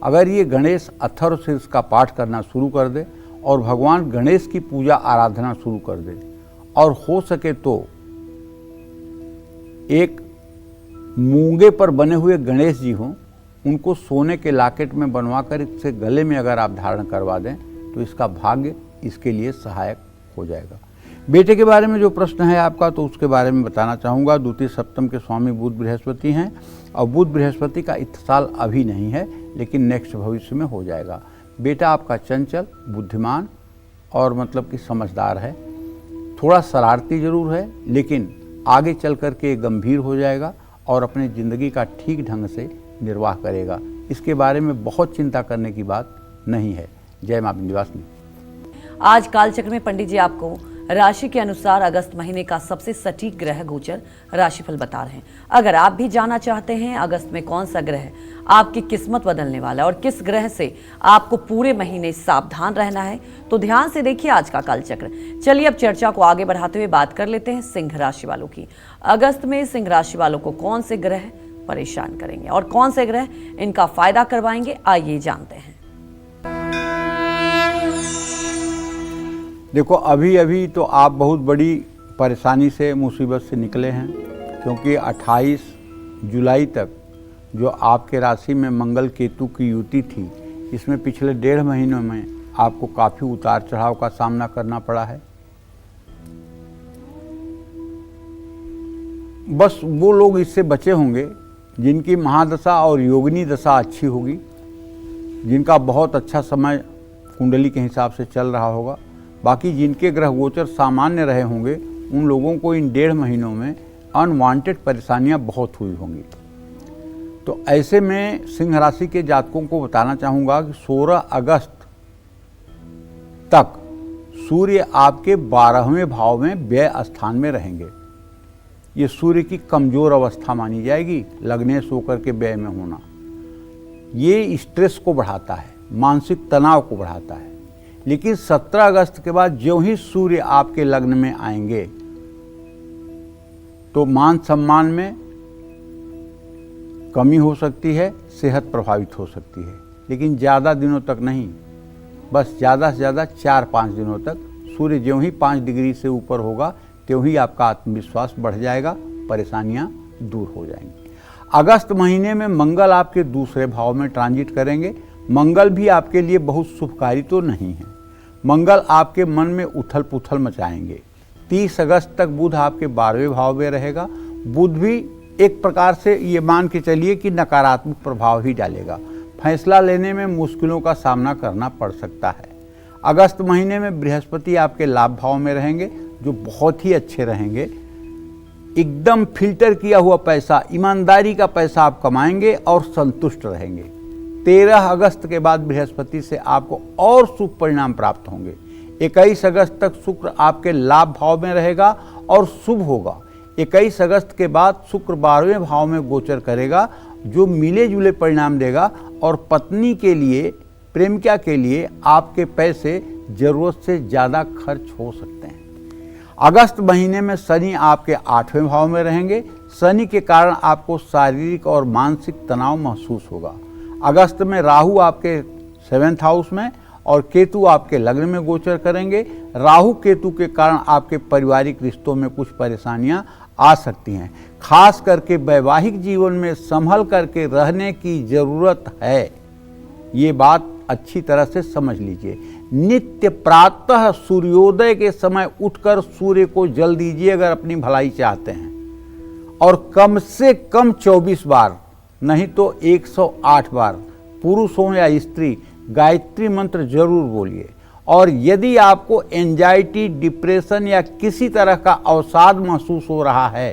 अगर ये गणेश अथर्वशीर्ष का पाठ करना शुरू कर दे और भगवान गणेश की पूजा आराधना शुरू कर दे, और हो सके तो एक मूंगे पर बने हुए गणेश जी हों, उनको सोने के लॉकेट में बनवा कर इससे गले में अगर आप धारण करवा दें तो इसका भाग्य इसके लिए सहायक हो जाएगा। बेटे के बारे में जो प्रश्न है आपका, तो उसके बारे में बताना चाहूँगा। द्वितीय सप्तम के स्वामी बुध बृहस्पति हैं, और बुध बृहस्पति का इत्तिसाल अभी नहीं है, लेकिन नेक्स्ट भविष्य में हो जाएगा। बेटा आपका चंचल, बुद्धिमान और मतलब कि समझदार है, थोड़ा शरारती जरूर है, लेकिन आगे चल कर के गंभीर हो जाएगा और अपने ज़िंदगी का ठीक ढंग से निर्वाह करेगा। इसके बारे में बहुत चिंता करने की बात नहीं है। जय मां विंध्यवासिनी। आज कालचक्र में पंडित जी आपको राशि के अनुसार अगस्त महीने का सबसे सटीक ग्रह गोचर राशिफल बता रहे हैं। अगर आप भी जानना चाहते हैं अगस्त में कौन सा ग्रह आपकी किस्मत बदलने वाला है और किस ग्रह से आपको पूरे महीने सावधान रहना है, तो ध्यान से देखिए आज का कालचक्र। चलिए अब चर्चा को आगे बढ़ाते हुए बात कर लेते हैं सिंह राशि वालों की। अगस्त में सिंह राशि वालों को कौन से ग्रह परेशान करेंगे और कौन से ग्रह इनका फायदा करवाएंगे, आइए जानते हैं। देखो, अभी अभी तो आप बहुत बड़ी परेशानी से, मुसीबत से निकले हैं, क्योंकि 28 जुलाई तक जो आपके राशि में मंगल केतु की युति थी, इसमें पिछले 1.5 महीनों में आपको काफ़ी उतार चढ़ाव का सामना करना पड़ा है। बस वो लोग इससे बचे होंगे जिनकी महादशा और योगिनी दशा अच्छी होगी, जिनका बहुत अच्छा समय कुंडली के हिसाब से चल रहा होगा। बाकी जिनके ग्रह गोचर सामान्य रहे होंगे, उन लोगों को इन 1.5 महीनों में अनवांटेड परेशानियां बहुत हुई होंगी। तो ऐसे में सिंह राशि के जातकों को बताना चाहूँगा कि 16 अगस्त तक सूर्य आपके 12वें भाव में व्यय स्थान में रहेंगे। ये सूर्य की कमज़ोर अवस्था मानी जाएगी, लग्नेश होकर के व्यय में होना। ये स्ट्रेस को बढ़ाता है, मानसिक तनाव को बढ़ाता है। लेकिन 17 अगस्त के बाद जो ही सूर्य आपके लग्न में आएंगे, तो मान सम्मान में कमी हो सकती है, सेहत प्रभावित हो सकती है, लेकिन ज़्यादा दिनों तक नहीं, बस ज़्यादा से ज़्यादा 4-5 दिनों तक। सूर्य ज्यों ही 5 डिग्री से ऊपर होगा, त्यों ही आपका आत्मविश्वास बढ़ जाएगा, परेशानियां दूर हो जाएंगी। अगस्त महीने में मंगल आपके दूसरे भाव में ट्रांजिट करेंगे। मंगल भी आपके लिए बहुत शुभकारी तो नहीं है। मंगल आपके मन में उथल पुथल मचाएंगे। 30 अगस्त तक बुध आपके 12वें भाव में रहेगा। बुध भी एक प्रकार से ये मान के चलिए कि नकारात्मक प्रभाव ही डालेगा। फैसला लेने में मुश्किलों का सामना करना पड़ सकता है। अगस्त महीने में बृहस्पति आपके लाभ भाव में रहेंगे, जो बहुत ही अच्छे रहेंगे। एकदम फिल्टर किया हुआ पैसा, ईमानदारी का पैसा आप कमाएंगे और संतुष्ट रहेंगे। 13 अगस्त के बाद बृहस्पति से आपको और शुभ परिणाम प्राप्त होंगे। 21 अगस्त तक शुक्र आपके लाभ भाव में रहेगा और शुभ होगा। 21 अगस्त के बाद शुक्र 12वें भाव में गोचर करेगा, जो मिले जुले परिणाम देगा और पत्नी के लिए, प्रेमिका के लिए आपके पैसे जरूरत से ज़्यादा खर्च हो सकते हैं। अगस्त महीने में शनि आपके 8वें भाव में रहेंगे। शनि के कारण आपको शारीरिक और मानसिक तनाव महसूस होगा। अगस्त में राहु आपके 7th हाउस में और केतु आपके लग्न में गोचर करेंगे। राहु केतु के कारण आपके पारिवारिक रिश्तों में कुछ परेशानियां आ सकती हैं। खास करके वैवाहिक जीवन में संभल करके रहने की ज़रूरत है, ये बात अच्छी तरह से समझ लीजिए। नित्य प्रातः सूर्योदय के समय उठकर सूर्य को जल दीजिए अगर अपनी भलाई चाहते हैं, और कम से कम 24 बार नहीं तो 108 बार पुरुष हो या स्त्री गायत्री मंत्र जरूर बोलिए। और यदि आपको एंजाइटी, डिप्रेशन या किसी तरह का अवसाद महसूस हो रहा है,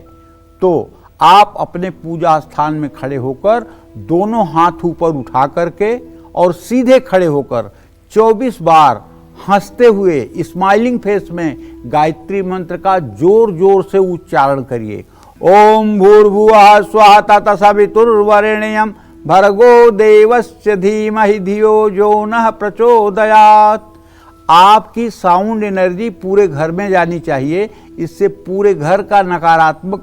तो आप अपने पूजा स्थान में खड़े होकर दोनों हाथ ऊपर उठा करके और सीधे खड़े होकर 24 बार हंसते हुए स्माइलिंग फेस में गायत्री मंत्र का जोर जोर से उच्चारण करिए। ओम भूर्भुवः स्वः तत्सवितुर्वरेण्यं भर्गो देवस्य धीमहि धियो यो नः प्रचोदयात्। आपकी साउंड एनर्जी पूरे घर में जानी चाहिए। इससे पूरे घर का नकारात्मक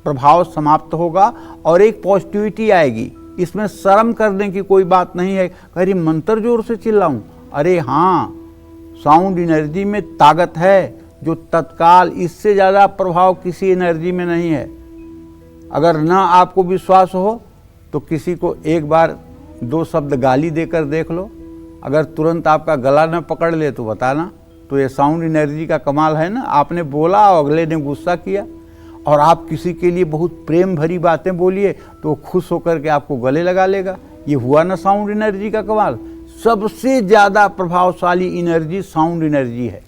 प्रभाव समाप्त होगा और एक पॉजिटिविटी आएगी। इसमें शर्म करने की कोई बात नहीं है। अरे मंत्र जोर से चिल्लाऊं? अरे हाँ, साउंड एनर्जी में ताकत है जो तत्काल, इससे ज़्यादा प्रभाव किसी एनर्जी में नहीं है। अगर ना आपको विश्वास हो तो किसी को एक बार 2 शब्द गाली देकर देख लो, अगर तुरंत आपका गला न पकड़ ले तो बताना। तो ये साउंड एनर्जी का कमाल है ना। आपने बोला और अगले ने गुस्सा किया, और आप किसी के लिए बहुत प्रेम भरी बातें बोलिए तो खुश होकर के आपको गले लगा लेगा। ये हुआ ना साउंड एनर्जी का कमाल। सबसे ज़्यादा प्रभावशाली एनर्जी साउंड एनर्जी है।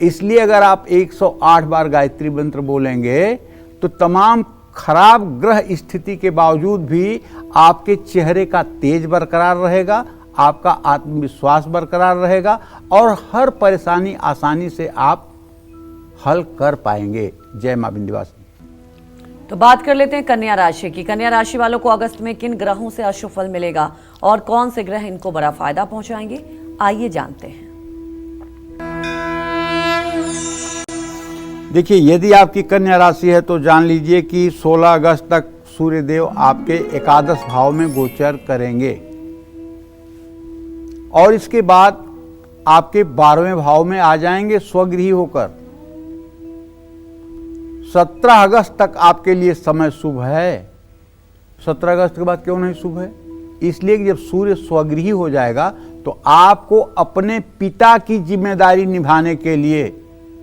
इसलिए अगर आप 108 बार गायत्री मंत्र बोलेंगे तो तमाम खराब ग्रह स्थिति के बावजूद भी आपके चेहरे का तेज बरकरार रहेगा, आपका आत्मविश्वास बरकरार रहेगा और हर परेशानी आसानी से आप हल कर पाएंगे। जय मां विंध्यवासिनी। तो बात कर लेते हैं कन्या राशि की। कन्या राशि वालों को अगस्त में किन ग्रहों से अशुभ फल मिलेगा और कौन से ग्रह इनको बड़ा फायदा पहुंचाएंगे, आइए जानते हैं। देखिए, यदि आपकी कन्या राशि है तो जान लीजिए कि 16 अगस्त तक सूर्यदेव आपके एकादश भाव में गोचर करेंगे और इसके बाद आपके 12वें भाव में आ जाएंगे स्वगृही होकर। 17 अगस्त तक आपके लिए समय शुभ है। 17 अगस्त के बाद क्यों नहीं शुभ है? इसलिए कि जब सूर्य स्वगृही हो जाएगा तो आपको अपने पिता की जिम्मेदारी निभाने के लिए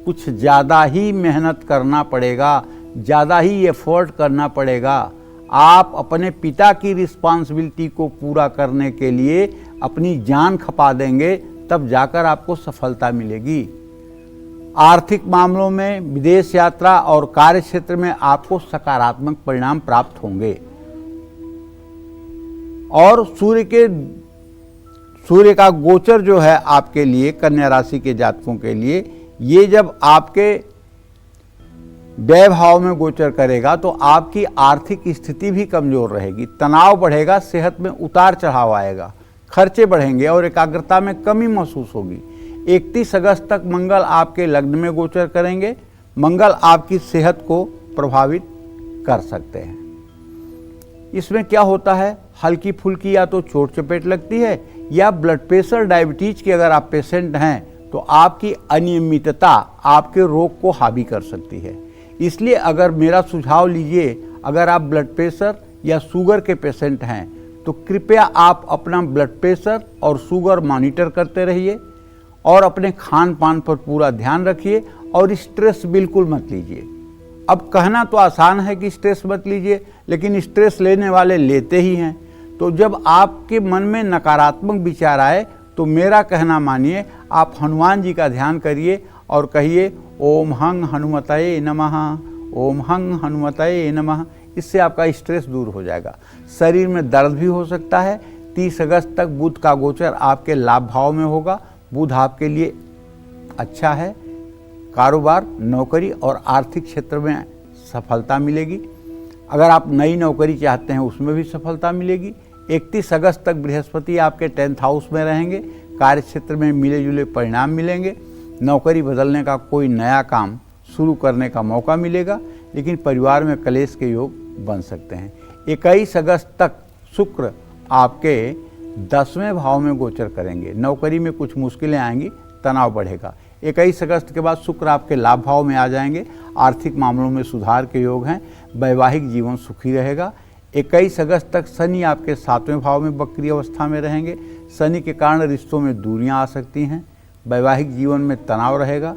कुछ ज़्यादा ही मेहनत करना पड़ेगा, ज़्यादा ही एफर्ट करना पड़ेगा। आप अपने पिता की रिस्पॉन्सिबिलिटी को पूरा करने के लिए अपनी जान खपा देंगे, तब जाकर आपको सफलता मिलेगी। आर्थिक मामलों में, विदेश यात्रा और कार्य क्षेत्र में आपको सकारात्मक परिणाम प्राप्त होंगे। और सूर्य का गोचर जो है आपके लिए, कन्या राशि के जातकों के लिए, ये जब आपके व्यय भाव में गोचर करेगा तो आपकी आर्थिक स्थिति भी कमजोर रहेगी, तनाव बढ़ेगा, सेहत में उतार चढ़ाव आएगा, खर्चे बढ़ेंगे और एकाग्रता में कमी महसूस होगी। 31 अगस्त तक मंगल आपके लग्न में गोचर करेंगे। मंगल आपकी सेहत को प्रभावित कर सकते हैं। इसमें क्या होता है, हल्की फुल्की या तो चोट चपेट लगती है या ब्लड प्रेशर, डायबिटीज के अगर आप पेशेंट हैं तो आपकी अनियमितता आपके रोग को हावी कर सकती है। इसलिए अगर मेरा सुझाव लीजिए, अगर आप ब्लड प्रेशर या शुगर के पेशेंट हैं तो कृपया आप अपना ब्लड प्रेशर और शुगर मॉनिटर करते रहिए और अपने खान पान पर पूरा ध्यान रखिए और स्ट्रेस बिल्कुल मत लीजिए। अब कहना तो आसान है कि स्ट्रेस मत लीजिए, लेकिन स्ट्रेस लेने वाले लेते ही हैं। तो जब आपके मन में नकारात्मक विचार आए तो मेरा कहना मानिए, आप हनुमान जी का ध्यान करिए और कहिए ओम हंग हनुमतये नमः, ओम हंग हनुमतये नमः। इससे आपका स्ट्रेस दूर हो जाएगा। शरीर में दर्द भी हो सकता है। 30 अगस्त तक बुध का गोचर आपके लाभ भाव में होगा। बुध आपके लिए अच्छा है। कारोबार, नौकरी और आर्थिक क्षेत्र में सफलता मिलेगी। अगर आप नई नौकरी चाहते हैं उसमें भी सफलता मिलेगी। 31 अगस्त तक बृहस्पति आपके 10th हाउस में रहेंगे। कार्य क्षेत्र में मिले जुले परिणाम मिलेंगे। नौकरी बदलने का कोई नया काम शुरू करने का मौका मिलेगा, लेकिन परिवार में कलेश के योग बन सकते हैं। 21 अगस्त तक शुक्र आपके 10वें भाव में गोचर करेंगे। नौकरी में कुछ मुश्किलें आएंगी, तनाव बढ़ेगा। 21 अगस्त के बाद शुक्र आपके लाभ भाव में आ जाएंगे। आर्थिक मामलों में सुधार के योग हैं। वैवाहिक जीवन सुखी रहेगा। 21 अगस्त तक शनि आपके 7वें भाव में वक्री अवस्था में रहेंगे। शनि के कारण रिश्तों में दूरियां आ सकती हैं। वैवाहिक जीवन में तनाव रहेगा।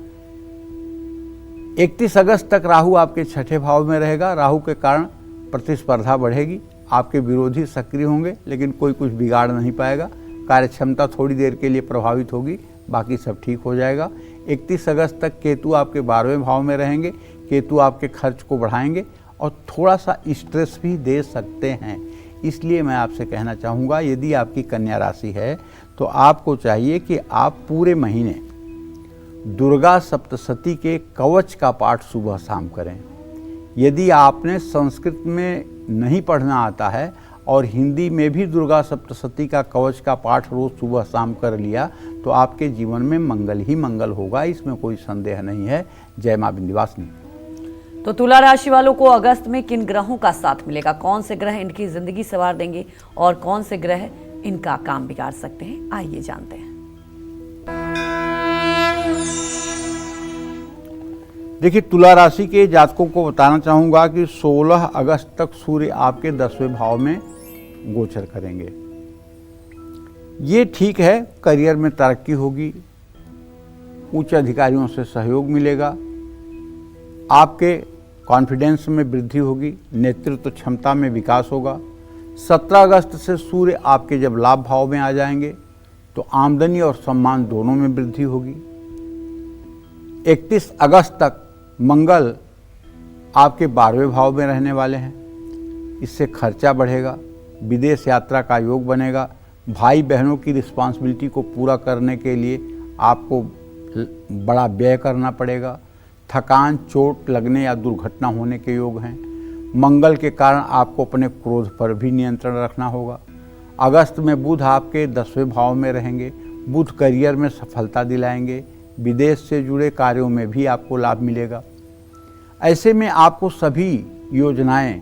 31 अगस्त तक राहु आपके 6ठे भाव में रहेगा। राहु के कारण प्रतिस्पर्धा बढ़ेगी। आपके विरोधी सक्रिय होंगे, लेकिन कोई कुछ बिगाड़ नहीं पाएगा। कार्य क्षमता थोड़ी देर के लिए प्रभावित होगी, बाकी सब ठीक हो जाएगा। 31 अगस्त तक केतु आपके 12वें भाव में रहेंगे। केतु आपके खर्च को बढ़ाएंगे और थोड़ा सा स्ट्रेस भी दे सकते हैं। इसलिए मैं आपसे कहना चाहूँगा, यदि आपकी कन्या राशि है तो आपको चाहिए कि आप पूरे महीने दुर्गा सप्तशती के कवच का पाठ सुबह शाम करें। यदि आपने संस्कृत में नहीं पढ़ना आता है और हिंदी में भी दुर्गा सप्तशती का कवच का पाठ रोज सुबह शाम कर लिया तो आपके जीवन में मंगल ही मंगल होगा, इसमें कोई संदेह नहीं है। जय मां विंध्यवासिनी। तो तुला राशि वालों को अगस्त में किन ग्रहों का साथ मिलेगा, कौन से ग्रह इनकी जिंदगी संवार देंगे और कौन से ग्रह इनका काम बिगाड़ सकते हैं, आइए जानते हैं। देखिए, तुला राशि के जातकों को बताना चाहूंगा कि 16 अगस्त तक सूर्य आपके 10वें भाव में गोचर करेंगे। ये ठीक है, करियर में तरक्की होगी, उच्च अधिकारियों से सहयोग मिलेगा, आपके कॉन्फिडेंस में वृद्धि होगी, नेतृत्व क्षमता में विकास होगा। 17 अगस्त से सूर्य आपके जब लाभ भाव में आ जाएंगे तो आमदनी और सम्मान दोनों में वृद्धि होगी। 31 अगस्त तक मंगल आपके 12वें भाव में रहने वाले हैं, इससे खर्चा बढ़ेगा, विदेश यात्रा का योग बनेगा, भाई बहनों की रिस्पॉन्सिबिलिटी को पूरा करने के लिए आपको बड़ा व्यय करना पड़ेगा, थकान, चोट लगने या दुर्घटना होने के योग हैं। मंगल के कारण आपको अपने क्रोध पर भी नियंत्रण रखना होगा। अगस्त में बुध आपके 10वें भाव में रहेंगे, बुध करियर में सफलता दिलाएंगे, विदेश से जुड़े कार्यों में भी आपको लाभ मिलेगा। ऐसे में आपको सभी योजनाएं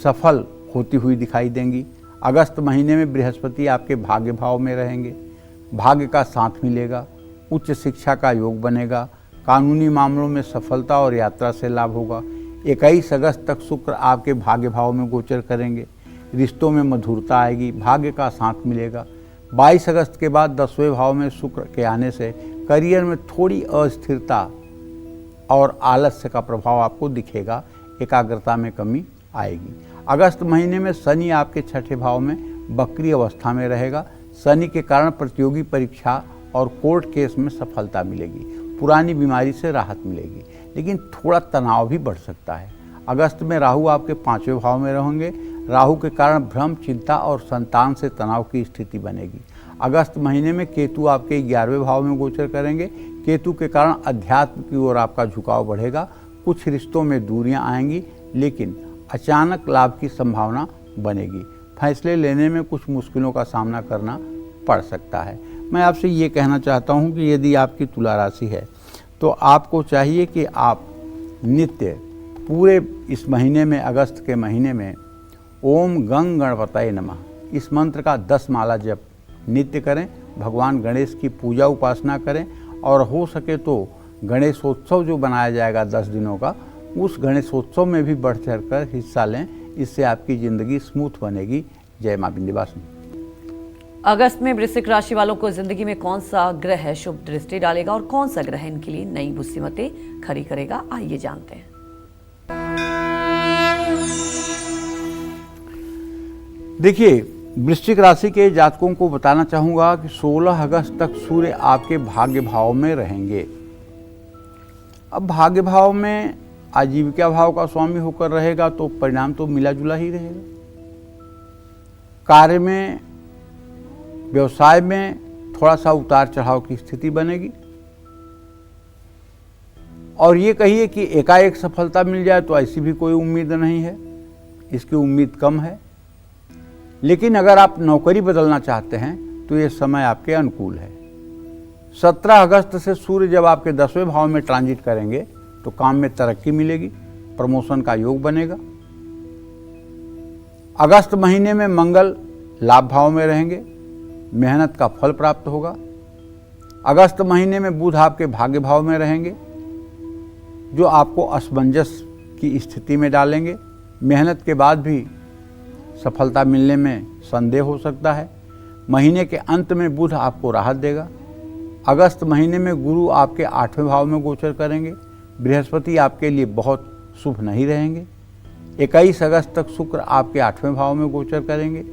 सफल होती हुई दिखाई देंगी। अगस्त महीने में बृहस्पति आपके भाग्य भाव में रहेंगे, भाग्य का साथ मिलेगा, उच्च शिक्षा का योग बनेगा, कानूनी मामलों में सफलता और यात्रा से लाभ होगा। 21 अगस्त तक शुक्र आपके भाग्य भाव में गोचर करेंगे, रिश्तों में मधुरता आएगी, भाग्य का साथ मिलेगा। 22 अगस्त के बाद 10वें भाव में शुक्र के आने से करियर में थोड़ी अस्थिरता और आलस्य का प्रभाव आपको दिखेगा, एकाग्रता में कमी आएगी। अगस्त महीने में शनि आपके 6ठे भाव में वक्री अवस्था में रहेगा, शनि के कारण प्रतियोगी परीक्षा और कोर्ट केस में सफलता मिलेगी, पुरानी बीमारी से राहत मिलेगी, लेकिन थोड़ा तनाव भी बढ़ सकता है। अगस्त में राहु आपके 5वें भाव में रहेंगे, राहु के कारण भ्रम, चिंता और संतान से तनाव की स्थिति बनेगी। अगस्त महीने में केतु आपके 11वें भाव में गोचर करेंगे, केतु के कारण अध्यात्म की ओर आपका झुकाव बढ़ेगा, कुछ रिश्तों में दूरियां आएंगी, लेकिन अचानक लाभ की संभावना बनेगी। फैसले लेने में कुछ मुश्किलों का सामना करना पड़ सकता है। मैं आपसे ये कहना चाहता हूँ कि यदि आपकी तुला राशि है तो आपको चाहिए कि आप नित्य पूरे इस महीने में, अगस्त के महीने में, ओम गंग गणपतये नमः इस मंत्र का 10 माला जप नित्य करें, भगवान गणेश की पूजा उपासना करें और हो सके तो गणेशोत्सव जो बनाया जाएगा 10 दिनों का, उस गणेशोत्सव में भी बढ़ चढ़कर हिस्सा लें, इससे आपकी ज़िंदगी स्मूथ बनेगी। जय मां विंध्यवासिनी। अगस्त में वृश्चिक राशि वालों को जिंदगी में कौन सा ग्रह शुभ दृष्टि डालेगा और कौन सा ग्रह इनके लिए नई मुसीबतें खड़ी करेगा, आइए जानते हैं। देखिए, वृश्चिक राशि के जातकों को बताना चाहूंगा कि 16 अगस्त तक सूर्य आपके भाग्य भाव में रहेंगे। अब भाग्य भाव में आजीविका भाव का स्वामी होकर रहेगा तो परिणाम तो मिला जुला ही रहेगा। कार्य में, व्यवसाय में थोड़ा सा उतार चढ़ाव की स्थिति बनेगी और ये कहिए कि एकाएक सफलता मिल जाए तो ऐसी भी कोई उम्मीद नहीं है, इसकी उम्मीद कम है। लेकिन अगर आप नौकरी बदलना चाहते हैं तो ये समय आपके अनुकूल है। 17 अगस्त से सूर्य जब आपके 10वें भाव में ट्रांजिट करेंगे तो काम में तरक्की मिलेगी, प्रमोशन का योग बनेगा। अगस्त महीने में मंगल लाभ भाव में रहेंगे, मेहनत का फल प्राप्त होगा। अगस्त महीने में बुध आपके भाग्य भाव में रहेंगे, जो आपको असमंजस की स्थिति में डालेंगे। मेहनत के बाद भी सफलता मिलने में संदेह हो सकता है। महीने के अंत में बुध आपको राहत देगा। अगस्त महीने में गुरु आपके 8वें भाव में गोचर करेंगे, बृहस्पति आपके लिए बहुत शुभ नहीं रहेंगे। 21 अगस्त तक शुक्र आपके 8वें भाव में गोचर करेंगे,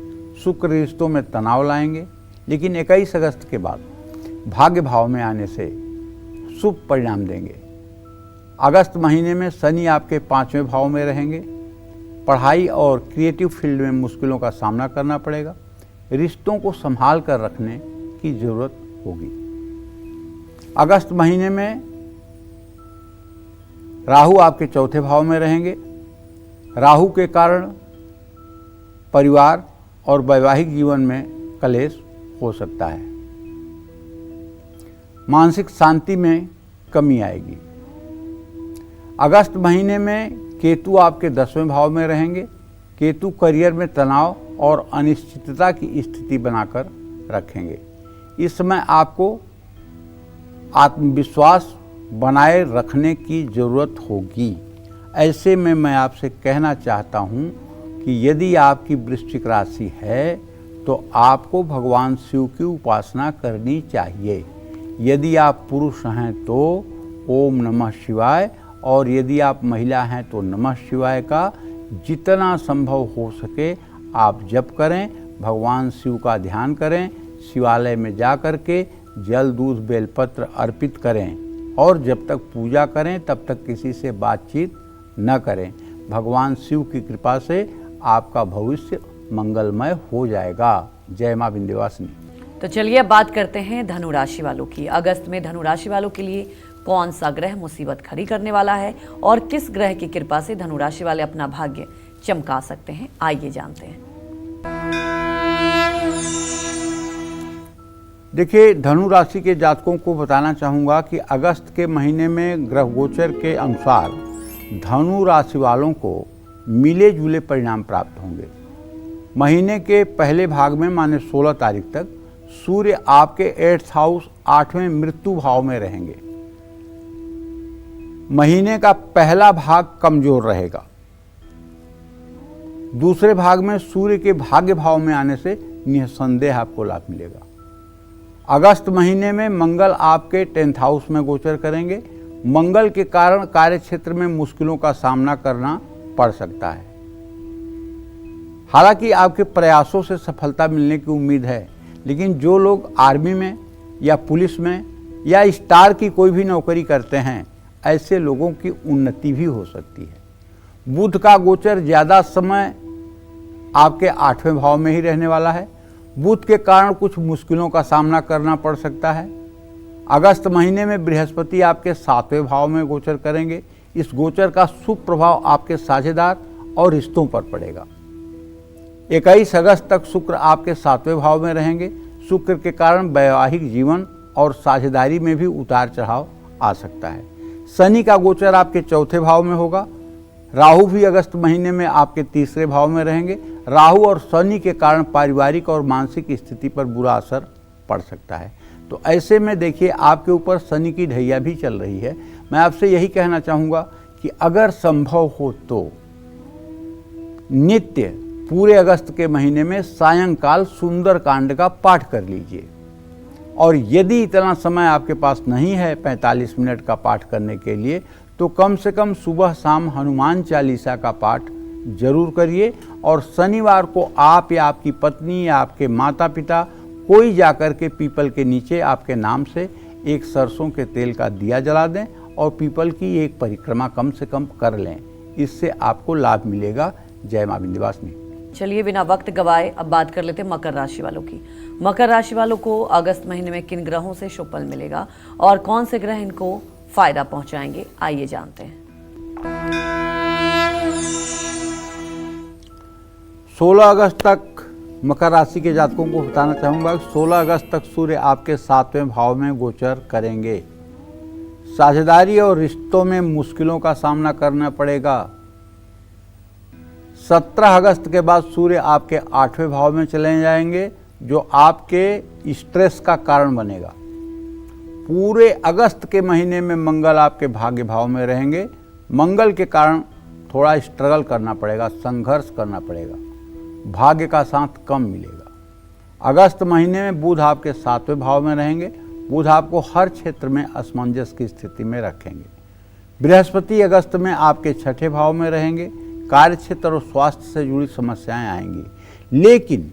शुक्र रिश्तों में तनाव लाएंगे, लेकिन 21 अगस्त के बाद भाग्य भाव में आने से शुभ परिणाम देंगे। अगस्त महीने में शनि आपके 5वें भाव में रहेंगे, पढ़ाई और क्रिएटिव फील्ड में मुश्किलों का सामना करना पड़ेगा, रिश्तों को संभाल कर रखने की जरूरत होगी। अगस्त महीने में राहु आपके 4थे भाव में रहेंगे, राहु के कारण परिवार और वैवाहिक जीवन में कलेश हो सकता है, मानसिक शांति में कमी आएगी। अगस्त महीने में केतु आपके 10वें भाव में रहेंगे। केतु करियर में तनाव और अनिश्चितता की स्थिति बनाकर रखेंगे। इस समय आपको आत्मविश्वास बनाए रखने की जरूरत होगी। ऐसे में मैं आपसे कहना चाहता हूँ कि यदि आपकी वृश्चिक राशि है तो आपको भगवान शिव की उपासना करनी चाहिए। यदि आप पुरुष हैं तो ओम नमः शिवाय, और यदि आप महिला हैं तो नमः शिवाय का जितना संभव हो सके आप जप करें, भगवान शिव का ध्यान करें, शिवालय में जा कर के जल दूध बेलपत्र अर्पित करें और जब तक पूजा करें तब तक किसी से बातचीत न करें। भगवान शिव की कृपा से आपका भविष्य मंगलमय हो जाएगा। जय मां विंध्यवासिनी। तो चलिए अब बात करते हैं धनु राशि वालों की। अगस्त में धनु राशि वालों के लिए कौन सा ग्रह मुसीबत खड़ी करने वाला है और किस ग्रह की कृपा से धनु राशि वाले अपना भाग्य चमका सकते हैं, आइए जानते हैं। देखिए, धनु राशि के जातकों को बताना चाहूँगा कि अगस्त के महीने में ग्रह गोचर के अनुसार धनु राशि वालों को मिले जुले परिणाम प्राप्त होंगे। महीने के पहले भाग में माने 16 तारीख तक सूर्य आपके 8th हाउस 8वें मृत्यु भाव में रहेंगे। महीने का पहला भाग कमजोर रहेगा। दूसरे भाग में सूर्य के भाग्य भाव में आने से निसंदेह आपको लाभ मिलेगा। अगस्त महीने में मंगल आपके 10th हाउस में गोचर करेंगे। मंगल के कारण कार्य क्षेत्र में मुश्किलों का सामना करना पड़ सकता है। हालांकि आपके प्रयासों से सफलता मिलने की उम्मीद है, लेकिन जो लोग आर्मी में या पुलिस में या स्टार की कोई भी नौकरी करते हैं, ऐसे लोगों की उन्नति भी हो सकती है। बुध का गोचर ज़्यादा समय आपके 8वें भाव में ही रहने वाला है। बुध के कारण कुछ मुश्किलों का सामना करना पड़ सकता है। अगस्त महीने में बृहस्पति आपके 7वें भाव में गोचर करेंगे। इस गोचर का शुभ प्रभाव आपके साझेदार और रिश्तों पर पड़ेगा। 21 अगस्त तक शुक्र आपके 7वें भाव में रहेंगे। शुक्र के कारण वैवाहिक जीवन और साझेदारी में भी उतार चढ़ाव आ सकता है। शनि का गोचर आपके 4थे भाव में होगा। राहु भी अगस्त महीने में आपके 3रे भाव में रहेंगे। राहु और शनि के कारण पारिवारिक और मानसिक स्थिति पर बुरा असर पड़ सकता है। तो ऐसे में देखिए, आपके ऊपर शनि की ढैया भी चल रही है। मैं आपसे यही कहना चाहूँगा कि अगर संभव हो तो नित्य पूरे अगस्त के महीने में सायंकाल सुंदर कांड का पाठ कर लीजिए। और यदि इतना समय आपके पास नहीं है 45 मिनट का पाठ करने के लिए, तो कम से कम सुबह शाम हनुमान चालीसा का पाठ जरूर करिए। और शनिवार को आप या आपकी पत्नी या आपके माता पिता कोई जाकर के पीपल के नीचे आपके नाम से एक सरसों के तेल का दिया जला दें और पीपल की एक परिक्रमा कम से कम कर लें। इससे आपको लाभ मिलेगा। जय मां विंध्यवासिनी। चलिए बिना वक्त गवाए अब बात कर लेते हैं मकर राशि वालों की। मकर राशि वालों को अगस्त महीने में किन ग्रहों से शुभ फल मिलेगा और कौन से ग्रह इनको फायदा पहुंचाएंगे, आइए जानते हैं। 16 अगस्त तक मकर राशि के जातकों को बताना चाहूँगा कि 16 अगस्त तक सूर्य आपके 7वें भाव में गोचर करेंगे। साझेदारी और रिश्तों में मुश्किलों का सामना करना पड़ेगा। 17 अगस्त के बाद सूर्य आपके 8वें भाव में चले जाएंगे, जो आपके स्ट्रेस का कारण बनेगा। पूरे अगस्त के महीने में मंगल आपके भाग्य भाव में रहेंगे। मंगल के कारण थोड़ा स्ट्रगल करना पड़ेगा, संघर्ष करना पड़ेगा, भाग्य का साथ कम मिलेगा। अगस्त महीने में बुध आपके 7वें भाव में रहेंगे। बुध आपको हर क्षेत्र में असमंजस की स्थिति में रखेंगे। बृहस्पति अगस्त में आपके 6ठे भाव में रहेंगे। कार्य क्षेत्र और स्वास्थ्य से जुड़ी समस्याएं आएंगी, लेकिन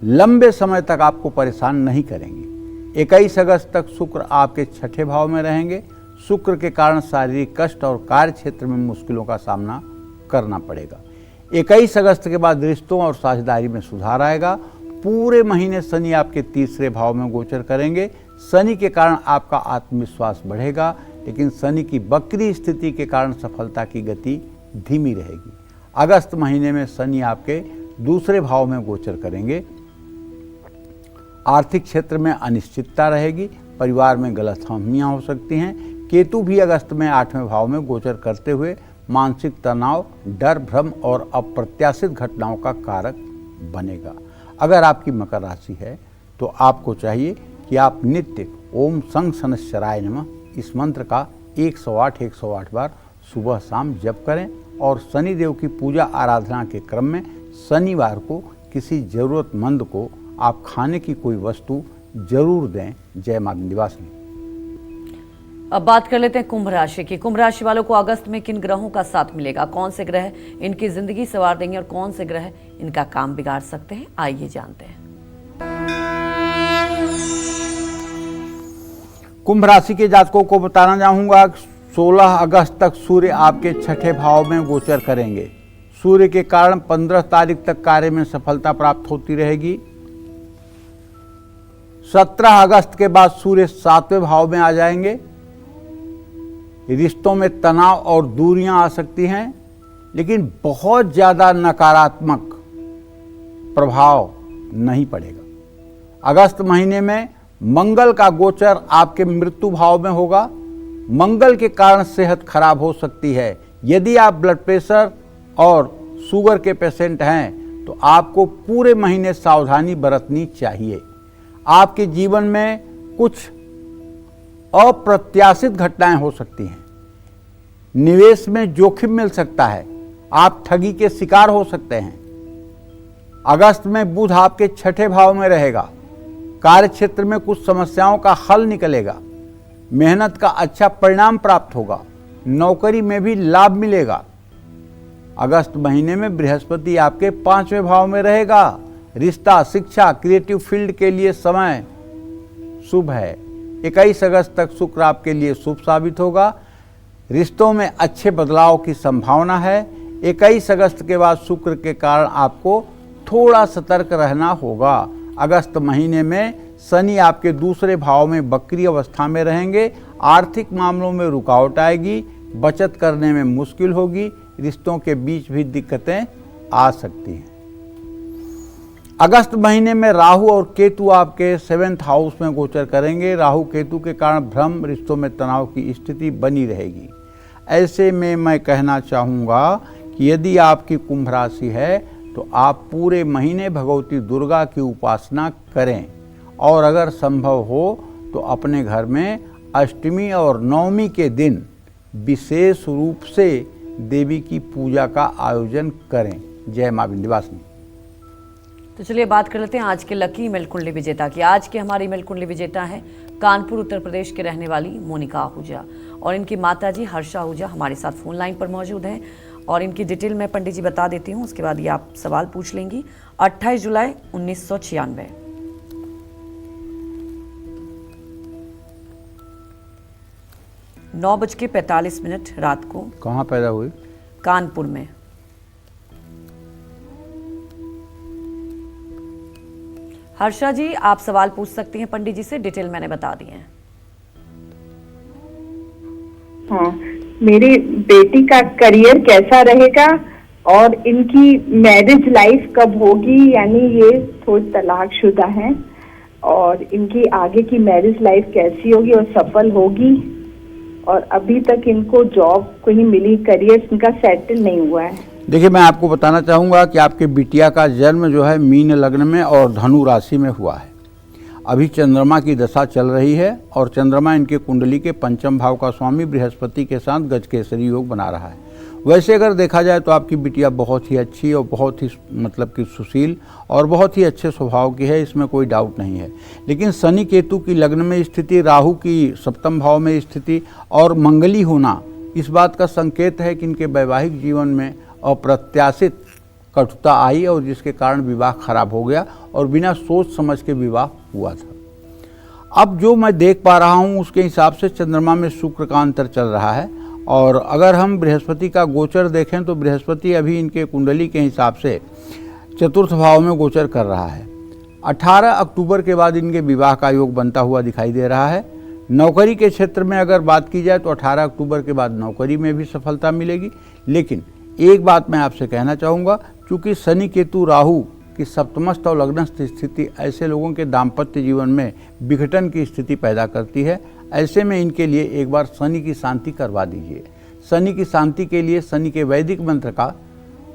लंबे समय तक आपको परेशान नहीं करेंगे। 21 अगस्त तक शुक्र आपके 6ठे भाव में रहेंगे। शुक्र के कारण शारीरिक कष्ट और कार्य क्षेत्र में मुश्किलों का सामना करना पड़ेगा। 21 अगस्त के बाद रिश्तों और साझेदारी में सुधार आएगा। पूरे महीने शनि आपके 3रे भाव में गोचर करेंगे। शनि के कारण आपका आत्मविश्वास बढ़ेगा, लेकिन शनि की वक्री स्थिति के कारण सफलता की गति धीमी रहेगी। अगस्त महीने में शनि आपके 2रे भाव में गोचर करेंगे। आर्थिक क्षेत्र में अनिश्चितता रहेगी। परिवार में गलतफहमियां हो सकती हैं। केतु भी अगस्त में 8वें भाव में गोचर करते हुए मानसिक तनाव, डर, भ्रम और अप्रत्याशित घटनाओं का कारक बनेगा। अगर आपकी मकर राशि है तो आपको चाहिए कि आप नित्य ओम संग शनैश्चराय नमः इस मंत्र का 108 बार सुबह शाम जप करें और शनि देव की पूजा आराधना के क्रम में शनिवार को किसी जरूरतमंद को आप खाने की कोई वस्तु जरूर दें। जय मां विंध्यवासिनी। अब बात कर लेते हैं कुंभ राशि की। कुंभ राशि वालों को अगस्त में किन ग्रहों का साथ मिलेगा, कौन से ग्रह इनकी जिंदगी संवार देंगे और कौन से ग्रह इनका काम बिगाड़ सकते हैं, आइए जानते हैं। कुंभ राशि के जातकों को बताना चाहूंगा 16 अगस्त तक सूर्य आपके छठे भाव में गोचर करेंगे। सूर्य के कारण 15 तारीख तक कार्य में सफलता प्राप्त होती रहेगी। 17 अगस्त के बाद सूर्य 7वें भाव में आ जाएंगे। रिश्तों में तनाव और दूरियां आ सकती हैं, लेकिन बहुत ज्यादा नकारात्मक प्रभाव नहीं पड़ेगा। अगस्त महीने में मंगल का गोचर आपके मृत्यु भाव में होगा। मंगल के कारण सेहत खराब हो सकती है। यदि आप ब्लड प्रेशर और शुगर के पेशेंट हैं तो आपको पूरे महीने सावधानी बरतनी चाहिए। आपके जीवन में कुछ अप्रत्याशित घटनाएं हो सकती हैं। निवेश में जोखिम मिल सकता है। आप ठगी के शिकार हो सकते हैं। अगस्त में बुध आपके छठे भाव में रहेगा। कार्य क्षेत्र में कुछ समस्याओं का हल निकलेगा। मेहनत का अच्छा परिणाम प्राप्त होगा। नौकरी में भी लाभ मिलेगा। अगस्त महीने में बृहस्पति आपके 5वें भाव में रहेगा। रिश्ता, शिक्षा, क्रिएटिव फील्ड के लिए समय शुभ है। 21 अगस्त तक शुक्र आपके लिए शुभ साबित होगा। रिश्तों में अच्छे बदलाव की संभावना है। 21 अगस्त के बाद शुक्र के कारण आपको थोड़ा सतर्क रहना होगा। अगस्त महीने में शनि आपके दूसरे भाव में वक्री अवस्था में रहेंगे। आर्थिक मामलों में रुकावट आएगी। बचत करने में मुश्किल होगी। रिश्तों के बीच भी दिक्कतें आ सकती हैं। अगस्त महीने में राहु और केतु आपके 7th हाउस में गोचर करेंगे। राहु केतु के कारण भ्रम, रिश्तों में तनाव की स्थिति बनी रहेगी। ऐसे में मैं कहना चाहूँगा कि यदि आपकी कुंभ राशि है तो आप पूरे महीने भगवती दुर्गा की उपासना करें और अगर संभव हो तो अपने घर में अष्टमी और नवमी के दिन विशेष रूप से देवी की पूजा का आयोजन करें। जय मां विंध्यवासिनी। तो चलिए बात कर लेते हैं आज के लकी ईमेल कुंडली विजेता की। आज के हमारे ईमेल कुंडली विजेता है कानपुर उत्तर प्रदेश के रहने वाली मोनिका आहूजा और इनकी माताजी हर्षा आहूजा हमारे साथ फोन लाइन पर मौजूद हैं और इनकी डिटेल मैं पंडित जी बता देती हूँ, उसके बाद ये आप सवाल पूछ लेंगी। 28 जुलाई 1996 9:45 रात को। कहाँ पैदा हुई? कानपुर में। हर्षा जी आप सवाल पूछ सकती हैं पंडित जी से, डिटेल मैंने बता दी है। हाँ, मेरी बेटी का करियर कैसा रहेगा और इनकी मैरिज लाइफ कब होगी, यानी ये थोड़ी तलाकशुदा है और इनकी आगे की मैरिज लाइफ कैसी होगी और सफल होगी, और अभी तक इनको जॉब कहीं मिली, करियर इनका सेटल नहीं हुआ है। देखिए, मैं आपको बताना चाहूँगा कि आपके बिटिया का जन्म जो है मीन लग्न में और धनु राशि में हुआ है। अभी चंद्रमा की दशा चल रही है और चंद्रमा इनके कुंडली के 5म भाव का स्वामी बृहस्पति के साथ गजकेसरी योग बना रहा है। वैसे अगर देखा जाए तो आपकी बिटिया बहुत ही अच्छी और बहुत ही मतलब कि सुशील और बहुत ही अच्छे स्वभाव की है, इसमें कोई डाउट नहीं है। लेकिन शनि केतु की लग्न में स्थिति, राहु की 7म भाव में स्थिति और मंगली होना इस बात का संकेत है कि इनके वैवाहिक जीवन में अप्रत्याशित कटुता आई और जिसके कारण विवाह खराब हो गया और बिना सोच समझ के विवाह हुआ था। अब जो मैं देख पा रहा हूँ उसके हिसाब से चंद्रमा में शुक्र का अंतर चल रहा है और अगर हम बृहस्पति का गोचर देखें तो बृहस्पति अभी इनके कुंडली के हिसाब से 4th भाव में गोचर कर रहा है। 18 अक्टूबर के बाद इनके विवाह का योग बनता हुआ दिखाई दे रहा है। नौकरी के क्षेत्र में अगर बात की जाए तो 18 अक्टूबर के बाद नौकरी में भी सफलता मिलेगी। लेकिन एक बात मैं आपसे कहना चाहूँगा, क्योंकि शनि केतु राहु की सप्तमस्थ और लग्नस्थ स्थिति ऐसे लोगों के दाम्पत्य जीवन में विघटन की स्थिति पैदा करती है। ऐसे में इनके लिए एक बार शनि की शांति करवा दीजिए। शनि की शांति के लिए शनि के वैदिक मंत्र का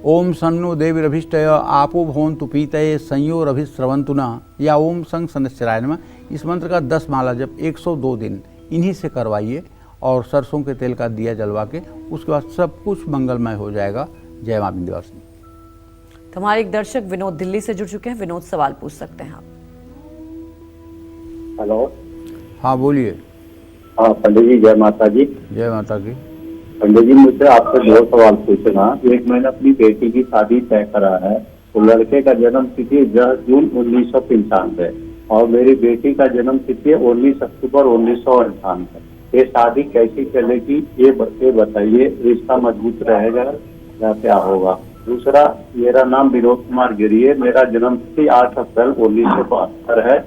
ओम सन्नो देवीरभिष्टय आपो भवन्तु पीतये संयोरभिस्रवन्तु न या ओम संग शनैश्चराय नमः, इस मंत्र का 10 माला जब 102 दिन इन्हीं से करवाइए और सरसों के तेल का दिया जलवा के, उसके बाद सब कुछ मंगलमय हो जाएगा। जय मां विंध्यवासिनी। तो हमारे एक दर्शक विनोद दिल्ली से जुड़ चुके हैं। विनोद, सवाल पूछ सकते हैं आप। हेलो। हाँ बोलिए। हाँ पंडित जी, जय माता जी। जय माता की। पंडित जी, मुझसे आपसे 2 सवाल पूछना। एक, मैंने अपनी बेटी की शादी तय करा है, तो लड़के का जन्म तिथि 10 जून 1995 और मेरी बेटी का जन्म तिथि 19 अक्टूबर 1998। ये शादी कैसी चलेगी ये बताइए, रिश्ता मजबूत रहेगा या क्या होगा? दूसरा, मेरा नाम विनोद कुमार गिरी है, मेरा जन्म तिथि 8 अप्रैल 1972 है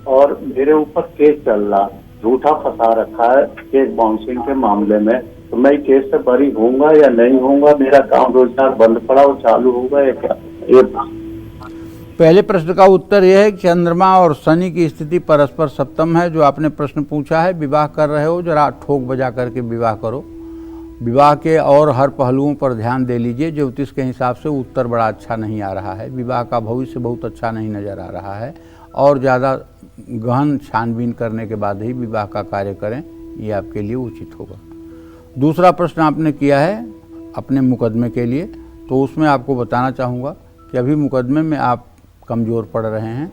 और मेरे ऊपर केस चल रहा, झूठा फंसा रखा है केस बाउंसिंग के मामले में, तो मैं केस से बरी होऊंगा या नहीं होऊंगा? मेरा काम रोजगार बंद पड़ा और चालू होगा या क्या? ये पहले प्रश्न का उत्तर यह है कि चंद्रमा और शनि की स्थिति परस्पर सप्तम है। जो आपने प्रश्न पूछा है, विवाह कर रहे हो, जरा ठोक बजा करके विवाह करो। विवाह के और हर पहलुओं पर ध्यान दे लीजिए। ज्योतिष के हिसाब से उत्तर बड़ा अच्छा नहीं आ रहा है, विवाह का भविष्य बहुत अच्छा नहीं नज़र आ रहा है और ज़्यादा गहन छानबीन करने के बाद ही विवाह का कार्य करें, ये आपके लिए उचित होगा। दूसरा प्रश्न आपने किया है अपने मुकदमे के लिए, तो उसमें आपको बताना चाहूँगा कि अभी मुकदमे में आप कमज़ोर पड़ रहे हैं।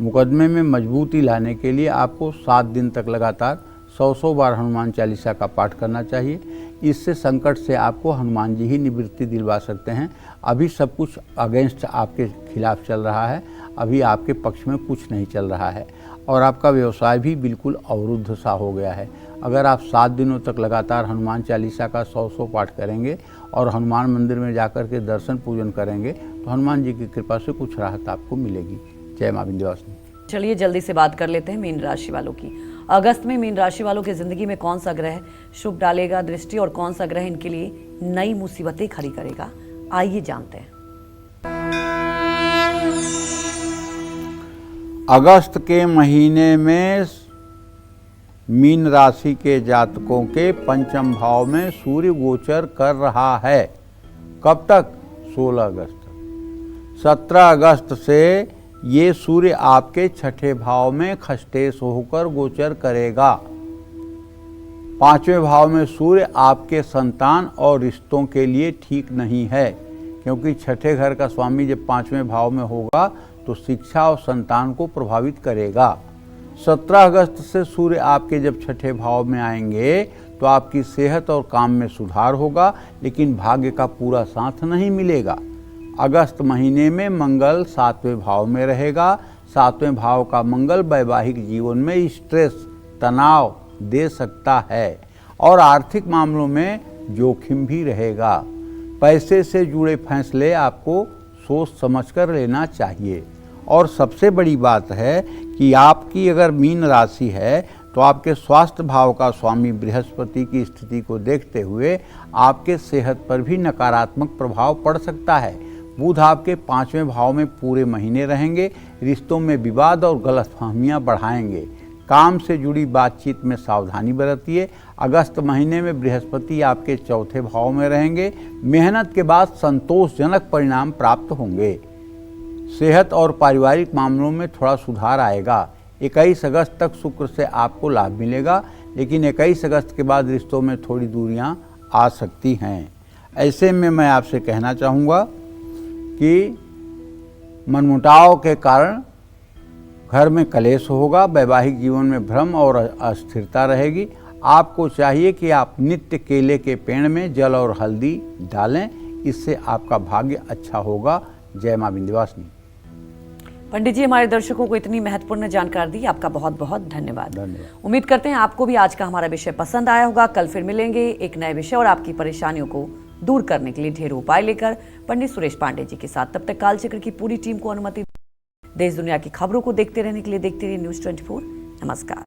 मुकदमे में मजबूती लाने के लिए आपको 7 दिन तक लगातार 100 बार हनुमान चालीसा का पाठ करना चाहिए। इससे संकट से आपको हनुमान जी ही निवृत्ति दिलवा सकते हैं। अभी सब कुछ अगेंस्ट आपके खिलाफ चल रहा है, अभी आपके पक्ष में कुछ नहीं चल रहा है और आपका व्यवसाय भी बिल्कुल अवरुद्ध सा हो गया है। अगर आप 7 दिनों तक लगातार हनुमान चालीसा का 100 पाठ करेंगे और हनुमान मंदिर में जाकर के दर्शन पूजन करेंगे तो हनुमान जी की कृपा से कुछ राहत आपको मिलेगी। जय मां विंध्यवासिनी। चलिए जल्दी से बात कर लेते हैं मीन राशि वालों की। अगस्त में मीन राशि वालों की जिंदगी में कौन सा ग्रह शुभ डालेगा दृष्टि और कौन सा ग्रह इनके लिए नई मुसीबतें खड़ी करेगा, आइए जानते हैं। अगस्त के महीने में मीन राशि के जातकों के पंचम भाव में सूर्य गोचर कर रहा है। कब तक? 16 अगस्त तक। 17 अगस्त से ये सूर्य आपके 6ठे भाव में खष्टेश होकर गोचर करेगा। 5वें भाव में सूर्य आपके संतान और रिश्तों के लिए ठीक नहीं है, क्योंकि 6ठे घर का स्वामी जब 5वें भाव में होगा तो शिक्षा और संतान को प्रभावित करेगा। 17 अगस्त से सूर्य आपके जब 6ठे भाव में आएंगे तो आपकी सेहत और काम में सुधार होगा, लेकिन भाग्य का पूरा साथ नहीं मिलेगा। अगस्त महीने में मंगल 7वें भाव में रहेगा। 7वें भाव का मंगल वैवाहिक जीवन में स्ट्रेस, तनाव दे सकता है और आर्थिक मामलों में जोखिम भी रहेगा। पैसे से जुड़े फैसले आपको सोच समझकर लेना चाहिए। और सबसे बड़ी बात है कि आपकी अगर मीन राशि है तो आपके स्वास्थ्य भाव का स्वामी बृहस्पति की स्थिति को देखते हुए आपके सेहत पर भी नकारात्मक प्रभाव पड़ सकता है। बुध आपके 5वें भाव में पूरे महीने रहेंगे, रिश्तों में विवाद और गलतफहमियां बढ़ाएंगे। काम से जुड़ी बातचीत में सावधानी बरतिए। अगस्त महीने में बृहस्पति आपके 4थे भाव में रहेंगे। मेहनत के बाद संतोषजनक परिणाम प्राप्त होंगे। सेहत और पारिवारिक मामलों में थोड़ा सुधार आएगा। 21 अगस्त तक शुक्र से आपको लाभ मिलेगा, लेकिन 21 अगस्त के बाद रिश्तों में थोड़ी दूरियां आ सकती हैं। ऐसे में मैं आपसे कहना चाहूँगा कि मनमुटाव के कारण घर में कलेश होगा, वैवाहिक जीवन में भ्रम और अस्थिरता रहेगी। आपको चाहिए कि आप नित्य केले के पेड़ में जल और हल्दी डालें, इससे आपका भाग्य अच्छा होगा। जय मां विंध्यवासिनी। पंडित जी, हमारे दर्शकों को इतनी महत्वपूर्ण जानकारी दी, आपका बहुत बहुत धन्यवाद। उम्मीद करते हैं आपको भी आज का हमारा विषय पसंद आया होगा। कल फिर मिलेंगे एक नए विषय और आपकी परेशानियों को दूर करने के लिए ढेरों उपाय लेकर पंडित सुरेश पांडे जी के साथ। तब तक कालचक्र की पूरी टीम को अनुमति देश दुनिया की खबरों को देखते रहने के लिए देखते रहिए News 24। नमस्कार।